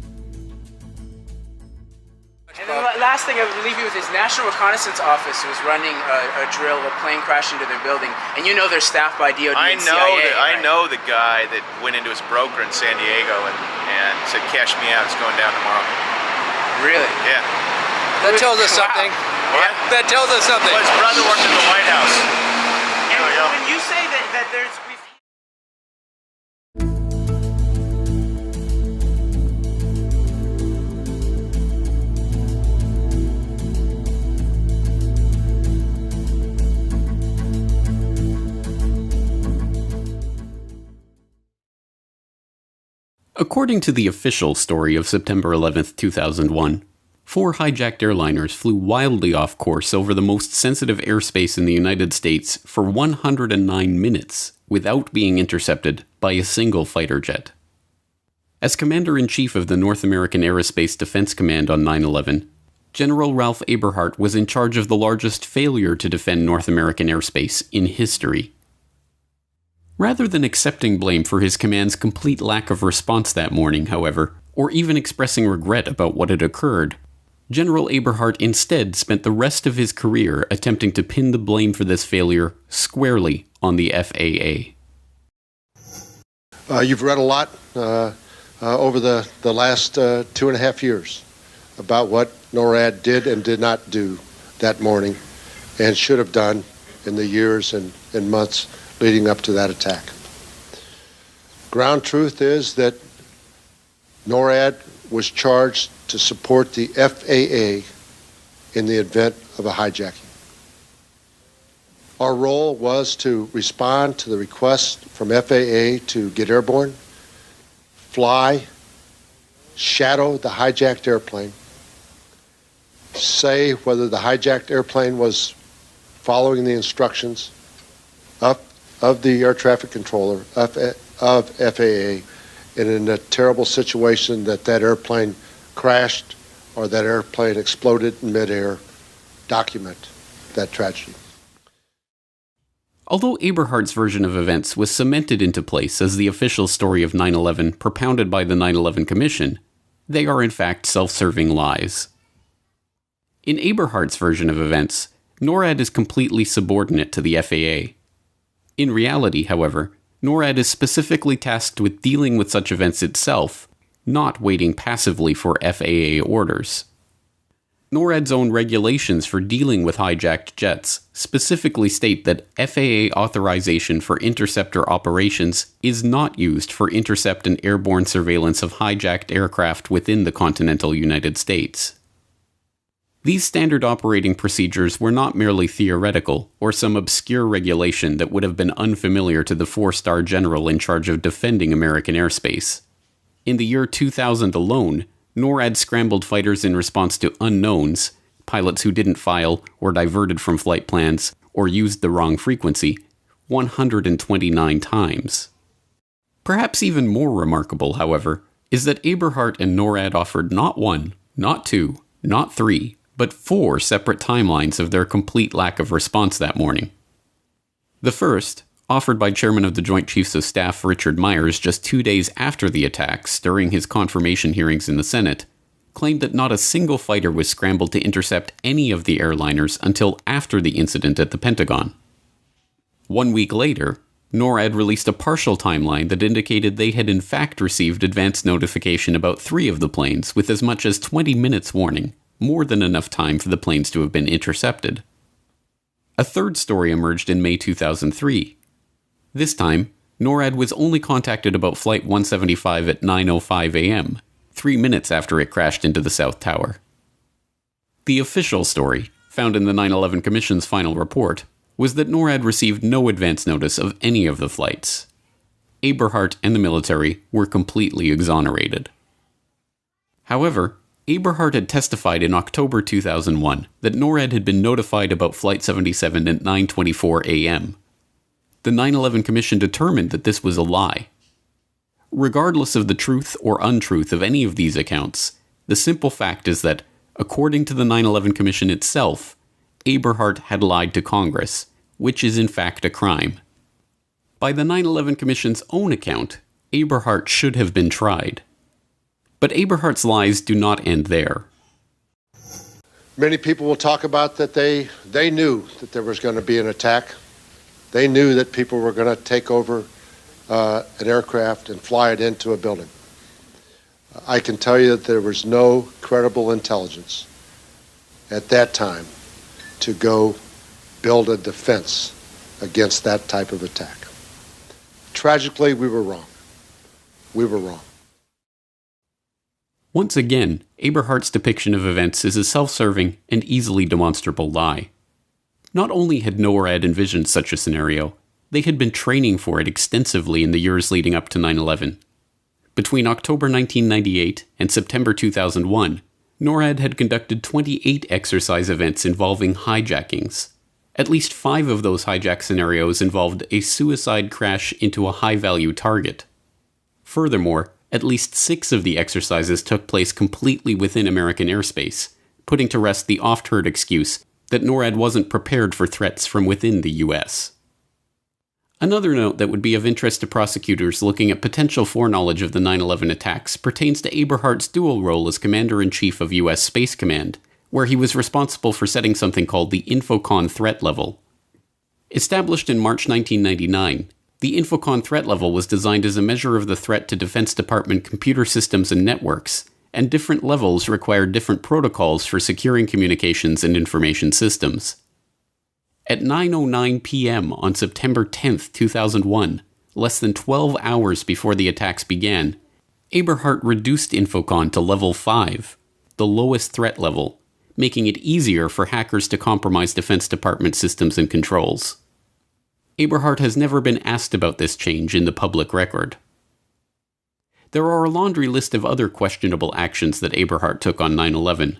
And then the last thing I would leave you with is National Reconnaissance Office was running a drill, a plane crashed into their building, and they're staffed by DOD and CIA. I know the guy that went into his broker in San Diego and said, "Cash me out, it's going down tomorrow." Really? Yeah. That tells us something. What? That tells us something. Well, his brother worked in the White House. When you say that there's... According to the official story of September 11th, 2001, 4 hijacked airliners flew wildly off course over the most sensitive airspace in the United States for 109 minutes without being intercepted by a single fighter jet. As Commander-in-Chief of the North American Aerospace Defense Command on 9/11, General Ralph Eberhart was in charge of the largest failure to defend North American airspace in history. Rather than accepting blame for his command's complete lack of response that morning, however, or even expressing regret about what had occurred, General Eberhart instead spent the rest of his career attempting to pin the blame for this failure squarely on the FAA. You've read a lot over the last 2.5 years about what NORAD did and did not do that morning and should have done in the years and months leading up to that attack. Ground truth is that NORAD was charged to support the FAA in the event of a hijacking. Our role was to respond to the request from FAA to get airborne, fly, shadow the hijacked airplane, say whether the hijacked airplane was following the instructions of the air traffic controller of FAA, and in a terrible situation that airplane crashed or that airplane exploded in midair, document that tragedy. Although Eberhardt's version of events was cemented into place as the official story of 9/11 propounded by the 9/11 Commission, they are in fact self-serving lies. In Eberhardt's version of events, NORAD is completely subordinate to the FAA. In reality, however, NORAD is specifically tasked with dealing with such events itself, not waiting passively for FAA orders. NORAD's own regulations for dealing with hijacked jets specifically state that FAA authorization for interceptor operations is not used for intercept and airborne surveillance of hijacked aircraft within the continental United States. These standard operating procedures were not merely theoretical or some obscure regulation that would have been unfamiliar to the four-star general in charge of defending American airspace. In the year 2000 alone, NORAD scrambled fighters in response to unknowns, pilots who didn't file or diverted from flight plans or used the wrong frequency, 129 times. Perhaps even more remarkable, however, is that Eberhardt and NORAD offered not one, not two, not three, but 4 separate timelines of their complete lack of response that morning. The first, offered by Chairman of the Joint Chiefs of Staff Richard Myers just 2 days after the attacks during his confirmation hearings in the Senate, claimed that not a single fighter was scrambled to intercept any of the airliners until after the incident at the Pentagon. 1 week later, NORAD released a partial timeline that indicated they had in fact received advance notification about 3 of the planes with as much as 20 minutes warning, more than enough time for the planes to have been intercepted. A third story emerged in May 2003. This time, NORAD was only contacted about Flight 175 at 9:05 a.m., 3 minutes after it crashed into the South Tower. The official story, found in the 9/11 Commission's final report, was that NORAD received no advance notice of any of the flights. Eberhardt and the military were completely exonerated. However, Eberhardt had testified in October 2001 that NORAD had been notified about Flight 77 at 9:24 a.m. The 9/11 Commission determined that this was a lie. Regardless of the truth or untruth of any of these accounts, the simple fact is that, according to the 9/11 Commission itself, Eberhardt had lied to Congress, which is in fact a crime. By the 9/11 Commission's own account, Eberhardt should have been tried. But Eberhardt's lies do not end there. Many people will talk about that they knew that there was going to be an attack. They knew that people were going to take over an aircraft and fly it into a building. I can tell you that there was no credible intelligence at that time to go build a defense against that type of attack. Tragically, we were wrong. We were wrong. Once again, Eberhardt's depiction of events is a self-serving and easily demonstrable lie. Not only had NORAD envisioned such a scenario, they had been training for it extensively in the years leading up to 9/11. Between October 1998 and September 2001, NORAD had conducted 28 exercise events involving hijackings. At least 5 of those hijack scenarios involved a suicide crash into a high-value target. Furthermore, at least 6 of the exercises took place completely within American airspace, putting to rest the oft-heard excuse that NORAD wasn't prepared for threats from within the U.S. Another note that would be of interest to prosecutors looking at potential foreknowledge of the 9/11 attacks pertains to Eberhardt's dual role as Commander-in-Chief of U.S. Space Command, where he was responsible for setting something called the Infocon threat level. Established in March 1999, the Infocon threat level was designed as a measure of the threat to Defense Department computer systems and networks, and different levels required different protocols for securing communications and information systems. At 9:09 p.m. on September 10, 2001, less than 12 hours before the attacks began, Eberhardt reduced Infocon to level 5, the lowest threat level, making it easier for hackers to compromise Defense Department systems and controls. Eberhardt has never been asked about this change in the public record. There are a laundry list of other questionable actions that Eberhardt took on 9/11.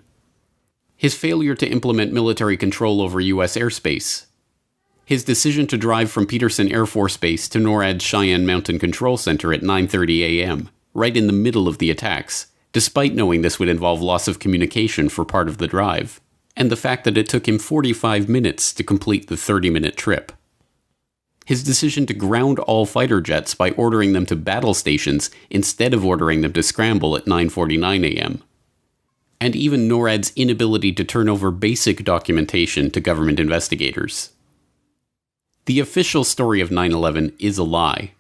His failure to implement military control over U.S. airspace. His decision to drive from Peterson Air Force Base to NORAD's Cheyenne Mountain Control Center at 9:30 a.m., right in the middle of the attacks, despite knowing this would involve loss of communication for part of the drive. and the fact that it took him 45 minutes to complete the 30-minute trip. His decision to ground all fighter jets by ordering them to battle stations instead of ordering them to scramble at 9:49 a.m. And even NORAD's inability to turn over basic documentation to government investigators. The official story of 9/11 is a lie.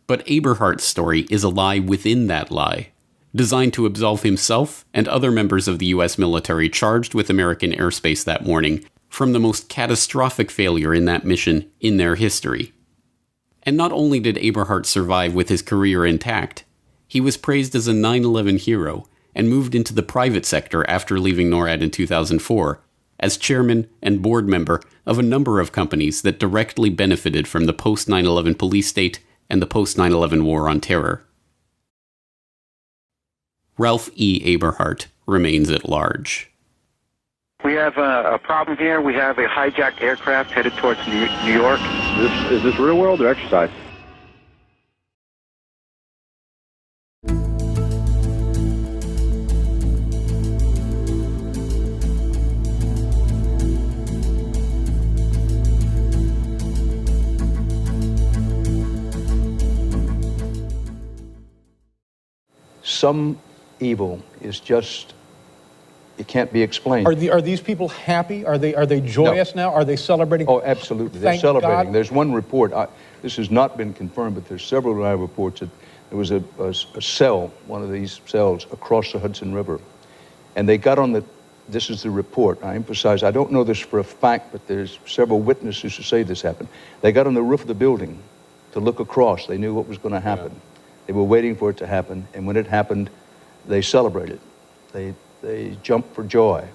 But Eberhardt's story is a lie within that lie, designed to absolve himself and other members of the US military charged with American airspace that morning from the most catastrophic failure in that mission in their history. And not only did Eberhardt survive with his career intact, he was praised as a 9/11 hero and moved into the private sector after leaving NORAD in 2004, as chairman and board member of a number of companies that directly benefited from the post-9/11 police state and the post-9/11 war on terror. Ralph E. Eberhardt remains at large. We have a problem here. We have a hijacked aircraft headed towards New York. Is this real world or exercise? Some evil is just, it can't be explained. Are these people happy? Are they joyous now? Are they celebrating? Oh, absolutely. They're Thank celebrating. God. There's one report, this has not been confirmed, but there's several live reports that there was a cell, one of these cells, across the Hudson River. And they got on this is the report. I emphasize, I don't know this for a fact, but there's several witnesses who say this happened. They got on the roof of the building to look across. They knew what was going to happen. Yeah. They were waiting for it to happen, and when it happened, they celebrated. They jumped for joy.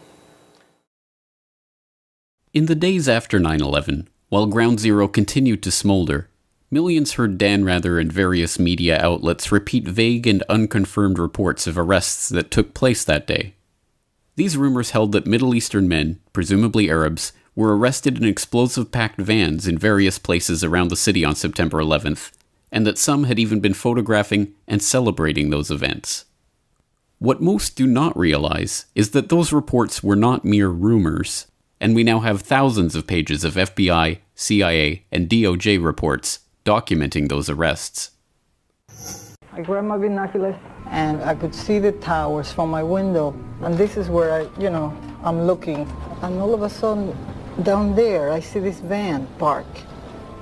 In the days after 9/11, while Ground Zero continued to smolder, millions heard Dan Rather and various media outlets repeat vague and unconfirmed reports of arrests that took place that day. These rumors held that Middle Eastern men, presumably Arabs, were arrested in explosive-packed vans in various places around the city on September 11th, and that some had even been photographing and celebrating those events. What most do not realize is that those reports were not mere rumors, and we now have thousands of pages of FBI, CIA, and DOJ reports documenting those arrests. I grabbed my binoculars and I could see the towers from my window, and this is where I'm looking, and all of a sudden down there I see this van park.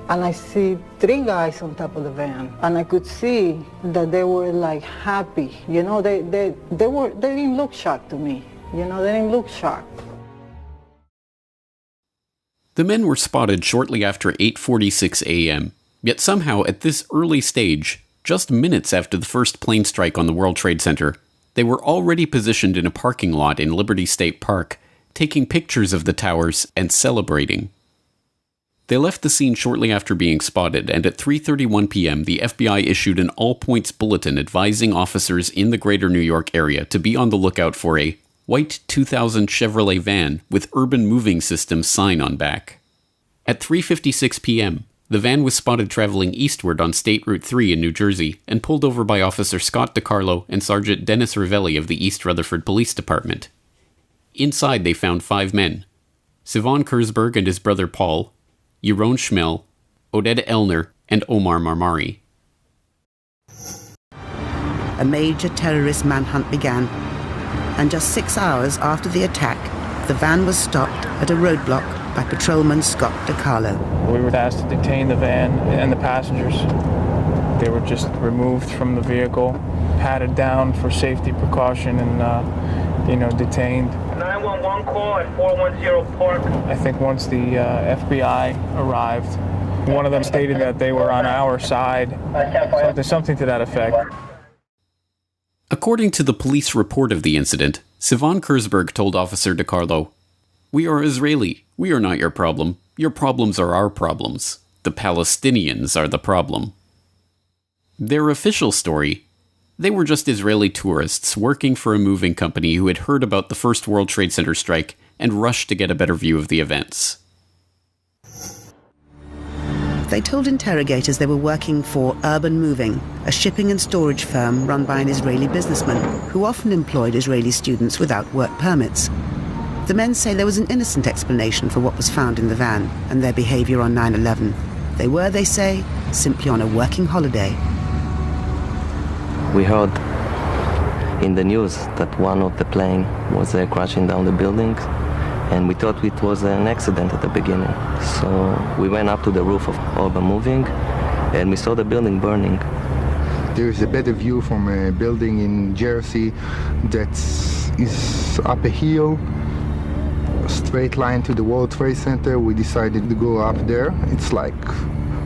And I see 3 guys on top of the van, and I could see that they were like happy. They didn't look shocked to me. They didn't look shocked. The men were spotted shortly after 8:46 a.m., yet somehow at this early stage, just minutes after the first plane strike on the World Trade Center, they were already positioned in a parking lot in Liberty State Park, taking pictures of the towers and celebrating. They left the scene shortly after being spotted, and at 3:31 p.m. the FBI issued an all-points bulletin advising officers in the greater New York area to be on the lookout for a white 2000 Chevrolet van with Urban Moving Systems sign on back. At 3:56 p.m., the van was spotted traveling eastward on State Route 3 in New Jersey and pulled over by Officer Scott DiCarlo and Sergeant Dennis Ravelli of the East Rutherford Police Department. Inside they found 5 men: Sivan Kurzberg and his brother Paul, Yaron Schmel, Oded Elner, and Omar Marmari. A major terrorist manhunt began, and just 6 hours after the attack, the van was stopped at a roadblock by patrolman Scott DiCarlo. We were asked to detain the van and the passengers. They were just removed from the vehicle, patted down for safety precaution, and detained. 911 call at 410 Park. I think once the FBI arrived, one of them stated that they were on our side, something to that effect. According to the police report of the incident, Sivan Kurzberg told Officer DiCarlo, "We are Israeli. We are not your problem. Your problems are our problems. The Palestinians are the problem." Their official story: they were just Israeli tourists working for a moving company who had heard about the first World Trade Center strike and rushed to get a better view of the events. They told interrogators they were working for Urban Moving, a shipping and storage firm run by an Israeli businessman who often employed Israeli students without work permits. The men say there was an innocent explanation for what was found in the van and their behaviour on 9/11. They were, they say, simply on a working holiday. We heard in the news that one of the plane was crashing down the building, and we thought it was an accident at the beginning. So we went up to the roof of Urban Moving, and we saw the building burning. There is a better view from a building in Jersey that is up a hill, a straight line to the World Trade Center. We decided to go up there. It's like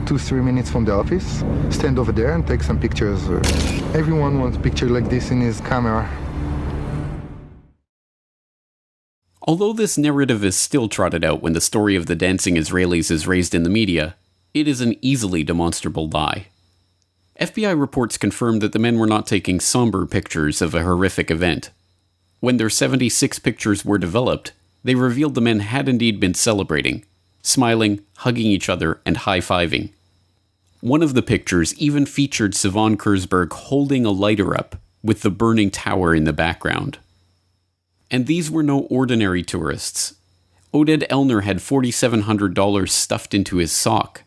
2-3 minutes from the office. Stand over there and take some pictures. Everyone wants a picture like this in his camera. Although this narrative is still trotted out when the story of the dancing Israelis is raised in the media, it is an easily demonstrable lie. FBI reports confirmed that the men were not taking somber pictures of a horrific event. When their 76 pictures were developed, they revealed the men had indeed been celebrating, smiling, hugging each other, and high-fiving. One of the pictures even featured Sivan Kurzberg holding a lighter up with the burning tower in the background. And these were no ordinary tourists. Oded Elner had $4,700 stuffed into his sock.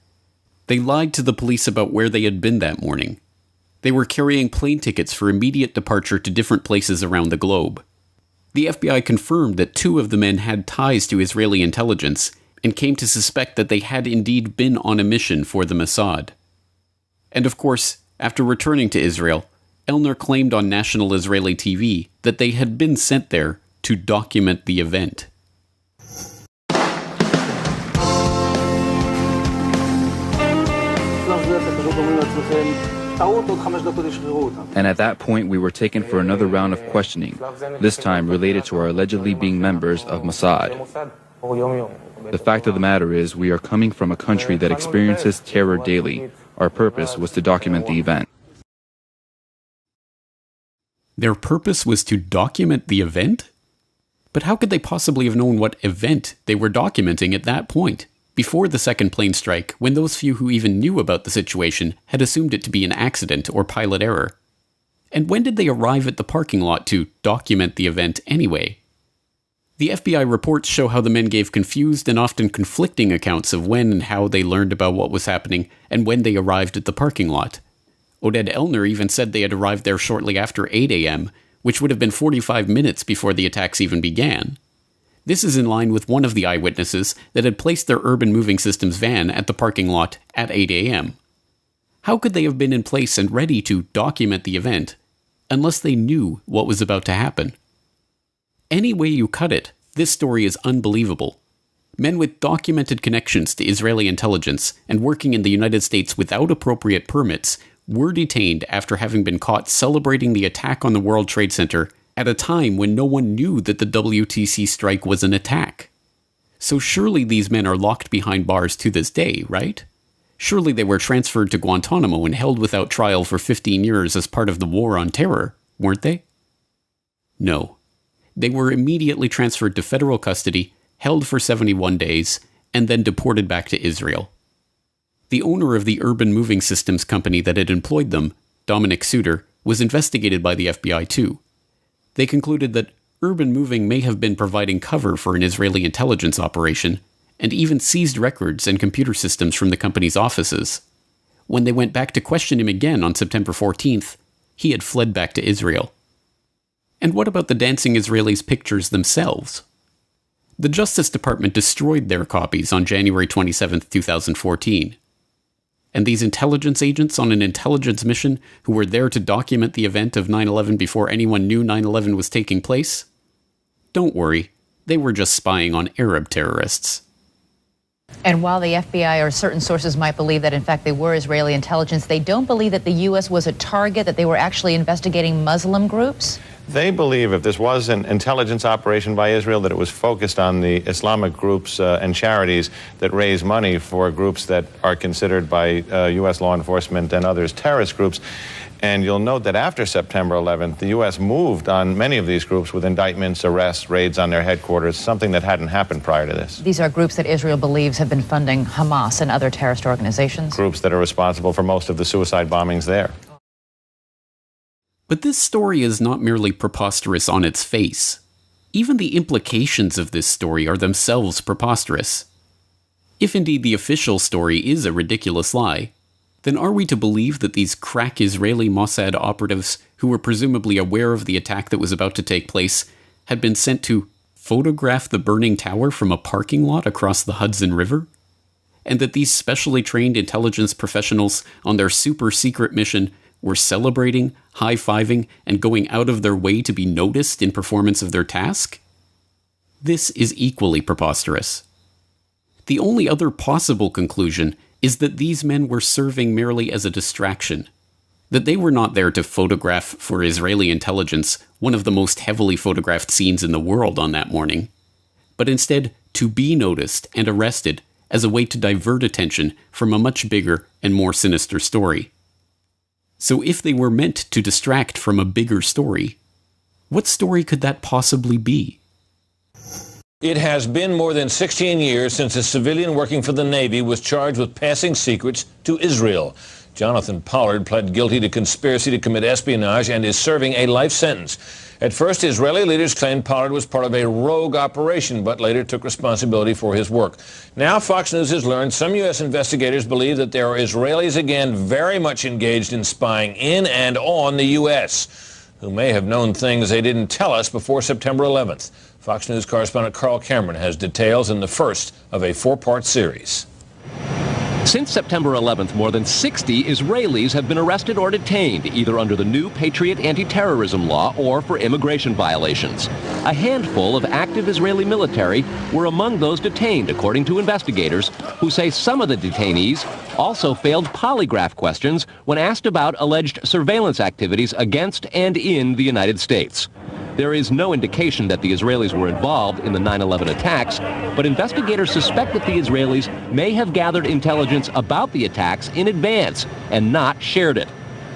They lied to the police about where they had been that morning. They were carrying plane tickets for immediate departure to different places around the globe. The FBI confirmed that 2 of the men had ties to Israeli intelligence and came to suspect that they had indeed been on a mission for the Mossad. And of course, after returning to Israel, Elner claimed on national Israeli TV that they had been sent there to document the event. And at that point, we were taken for another round of questioning, this time related to our allegedly being members of Mossad. The fact of the matter is, we are coming from a country that experiences terror daily. Our purpose was to document the event. Their purpose was to document the event? But how could they possibly have known what event they were documenting at that point? Before the second plane strike, when those few who even knew about the situation had assumed it to be an accident or pilot error. And when did they arrive at the parking lot to document the event anyway? The FBI reports show how the men gave confused and often conflicting accounts of when and how they learned about what was happening and when they arrived at the parking lot. Oded Elner even said they had arrived there shortly after 8 a.m., which would have been 45 minutes before the attacks even began. This is in line with one of the eyewitnesses that had placed their Urban Moving Systems van at the parking lot at 8 a.m. How could they have been in place and ready to document the event unless they knew what was about to happen? Any way you cut it, this story is unbelievable. Men with documented connections to Israeli intelligence and working in the United States without appropriate permits were detained after having been caught celebrating the attack on the World Trade Center at a time when no one knew that the WTC strike was an attack. So surely these men are locked behind bars to this day, right? Surely they were transferred to Guantanamo and held without trial for 15 years as part of the war on terror, weren't they? No. They were immediately transferred to federal custody, held for 71 days, and then deported back to Israel. The owner of the Urban Moving Systems company that had employed them, Dominic Suter, was investigated by the FBI too. They concluded that Urban Moving may have been providing cover for an Israeli intelligence operation, and even seized records and computer systems from the company's offices. When they went back to question him again on September 14th, he had fled back to Israel. And what about the dancing Israelis' pictures themselves? The Justice Department destroyed their copies on January 27, 2014. And these intelligence agents on an intelligence mission who were there to document the event of 9/11 before anyone knew 9/11 was taking place? Don't worry, they were just spying on Arab terrorists. And while the FBI or certain sources might believe that in fact they were Israeli intelligence, they don't believe that the U.S. was a target, that they were actually investigating Muslim groups? They believe if this was an intelligence operation by Israel, that it was focused on the Islamic groups and charities that raise money for groups that are considered by U.S. law enforcement and others terrorist groups. And you'll note that after September 11th, the U.S. moved on many of these groups with indictments, arrests, raids on their headquarters, something that hadn't happened prior to this. These are groups that Israel believes have been funding Hamas and other terrorist organizations. Groups that are responsible for most of the suicide bombings there. But this story is not merely preposterous on its face. even the implications of this story are themselves preposterous. If indeed the official story is a ridiculous lie, then are we to believe that these crack Israeli Mossad operatives, who were presumably aware of the attack that was about to take place, had been sent to photograph the burning tower from a parking lot across the Hudson River? And that these specially trained intelligence professionals on their super-secret mission were celebrating, high-fiving, and going out of their way to be noticed in performance of their task? This is equally preposterous. The only other possible conclusion is that these men were serving merely as a distraction, that they were not there to photograph for Israeli intelligence one of the most heavily photographed scenes in the world on that morning, but instead to be noticed and arrested as a way to divert attention from a much bigger and more sinister story. So if they were meant to distract from a bigger story, what story could that possibly be? It has been more than 16 years since a civilian working for the Navy was charged with passing secrets to Israel. Jonathan Pollard pled guilty to conspiracy to commit espionage and is serving a life sentence. At first, Israeli leaders claimed Pollard was part of a rogue operation, but later took responsibility for his work. Now, Fox News has learned some U.S. investigators believe that there are Israelis again very much engaged in spying in and on the U.S., who may have known things they didn't tell us before September 11th. Fox News correspondent Carl Cameron has details in the first of a four-part series. Since September 11th, more than 60 Israelis have been arrested or detained, either under the new Patriot anti-terrorism law or for immigration violations. A handful of active Israeli military were among those detained, according to investigators, who say some of the detainees also failed polygraph questions when asked about alleged surveillance activities against and in the United States. There is no indication that the Israelis were involved in the 9/11 attacks, but investigators suspect that the Israelis may have gathered intelligence about the attacks in advance and not shared it.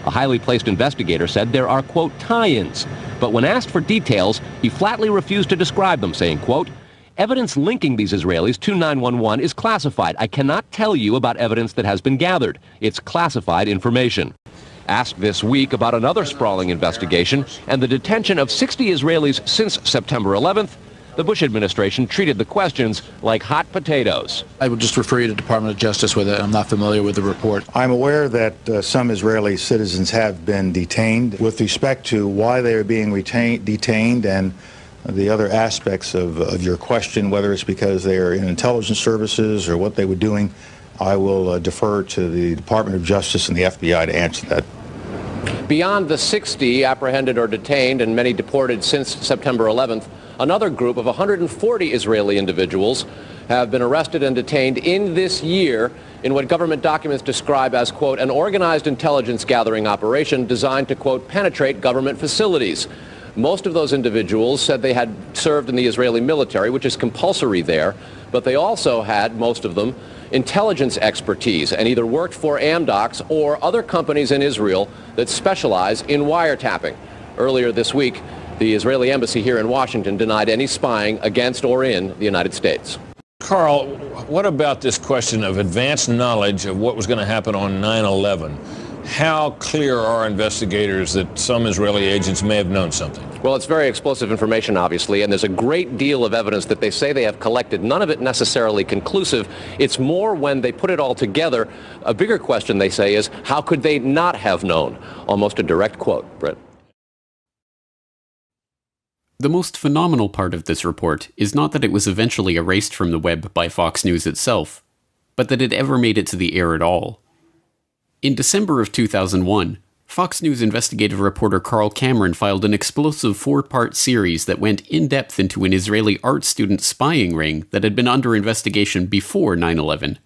A highly placed investigator said there are, quote, tie-ins, but when asked for details, he flatly refused to describe them, saying, quote, evidence linking these Israelis to 911 is classified. I cannot tell you about evidence that has been gathered. It's classified information. Asked this week about another sprawling investigation and the detention of 60 Israelis since September 11th, the Bush administration treated the questions like hot potatoes. I would just refer you to Department of Justice with it. I'm not familiar with the report. I'm aware that some Israeli citizens have been detained. With respect to why they are being detained and the other aspects of your question, whether it's because they are in intelligence services or what they were doing, I will defer to the Department of Justice and the FBI to answer that. Beyond the 60 apprehended or detained and many deported since September 11th, another group of 140 Israeli individuals have been arrested and detained in this year in what government documents describe as, quote, an organized intelligence gathering operation designed to, quote, penetrate government facilities. Most of those individuals said they had served in the Israeli military, which is compulsory there, but they also had, most of them, intelligence expertise and either worked for Amdocs or other companies in Israel that specialize in wiretapping. Earlier this week, the Israeli embassy here in Washington denied any spying against or in the United States. Carl, what about this question of advanced knowledge of what was going to happen on 9/11? How clear are investigators that some Israeli agents may have known something? Well, it's very explosive information, obviously, and there's a great deal of evidence that they say they have collected, none of it necessarily conclusive. It's more when they put it all together. A bigger question, they say, is how could they not have known? Almost a direct quote, Brett. The most phenomenal part of this report is not that it was eventually erased from the web by Fox News itself, but that it ever made it to the air at all. In December of 2001, Fox News investigative reporter Carl Cameron filed an explosive 4-part series that went in-depth into an Israeli art student spying ring that had been under investigation before 9/11,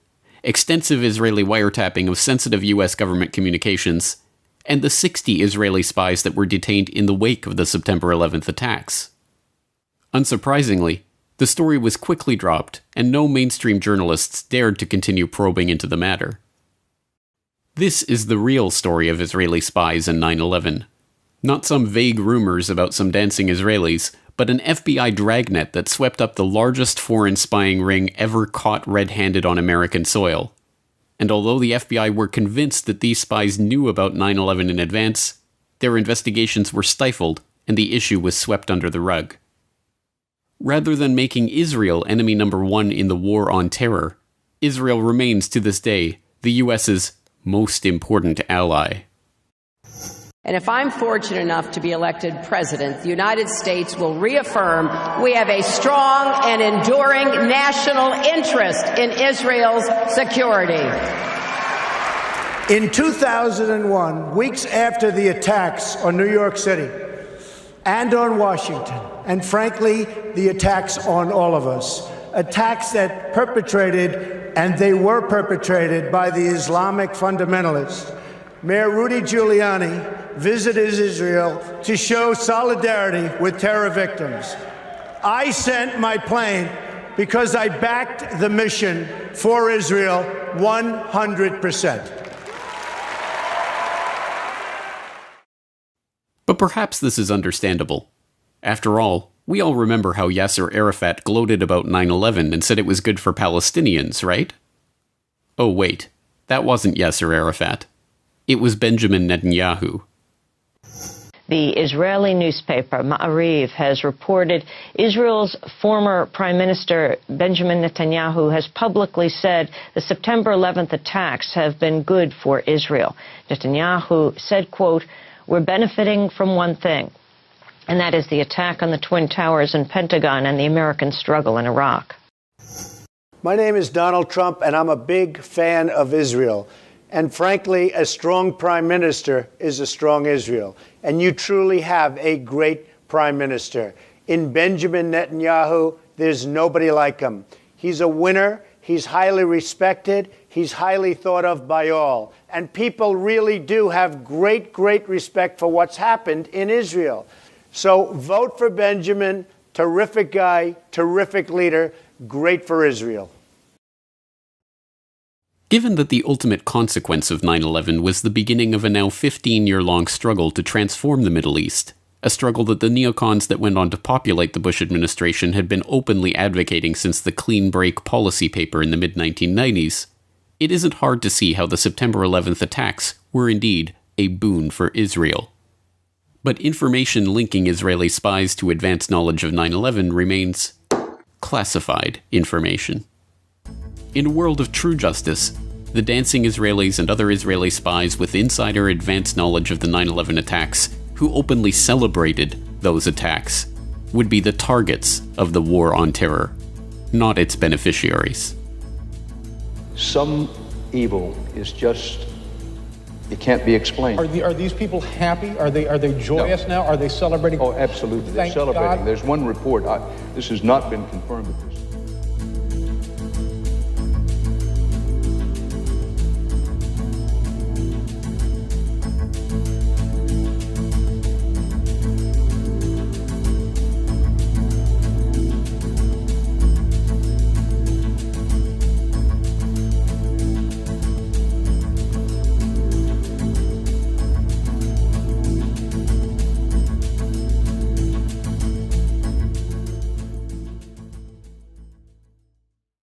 extensive Israeli wiretapping of sensitive US government communications, and the 60 Israeli spies that were detained in the wake of the September 11th attacks. Unsurprisingly, the story was quickly dropped, and no mainstream journalists dared to continue probing into the matter. This is the real story of Israeli spies and 9/11. Not some vague rumors about some dancing Israelis, but an FBI dragnet that swept up the largest foreign spying ring ever caught red-handed on American soil. And although the FBI were convinced that these spies knew about 9/11 in advance, their investigations were stifled and the issue was swept under the rug. Rather than making Israel enemy number one in the war on terror, Israel remains to this day the U.S.'s most important ally. And if I'm fortunate enough to be elected president, the United States will reaffirm we have a strong and enduring national interest in Israel's security. In 2001, weeks after the attacks on New York City and on Washington, and frankly, the attacks on all of us, attacks that perpetrated, and they were perpetrated by the Islamic fundamentalists, Mayor Rudy Giuliani visited Israel to show solidarity with terror victims. I sent my plane because I backed the mission for Israel 100%. But perhaps this is understandable. After all, we all remember how Yasser Arafat gloated about 9/11 and said it was good for Palestinians, right? Oh wait, that wasn't Yasser Arafat. It was Benjamin Netanyahu. The Israeli newspaper Ma'ariv has reported Israel's former Prime Minister Benjamin Netanyahu has publicly said the September 11th attacks have been good for Israel. Netanyahu said, quote, "We're benefiting from one thing, and that is the attack on the Twin Towers and Pentagon and the American struggle in Iraq." My name is Donald Trump, and I'm a big fan of Israel. And frankly, a strong prime minister is a strong Israel. And you truly have a great prime minister. In Benjamin Netanyahu, there's nobody like him. He's a winner. He's highly respected. He's highly thought of by all. And people really do have great, great respect for what's happened in Israel. So vote for Benjamin. Terrific guy, terrific leader, great for Israel. Given that the ultimate consequence of 9/11 was the beginning of a now 15-year-long struggle to transform the Middle East, a struggle that the neocons that went on to populate the Bush administration had been openly advocating since the clean break policy paper in the mid-1990s, it isn't hard to see how the September 11th attacks were indeed a boon for Israel. But information linking Israeli spies to advance knowledge of 9/11 remains classified information. In a world of true justice, the dancing Israelis and other Israeli spies with insider advance knowledge of the 9/11 attacks, who openly celebrated those attacks, would be the targets of the war on terror, not its beneficiaries. Some evil is just, it can't be explained. Are these people happy? Are they joyous now? Are they celebrating? Oh, absolutely. They're celebrating. God. There's one report. This has not been confirmed at this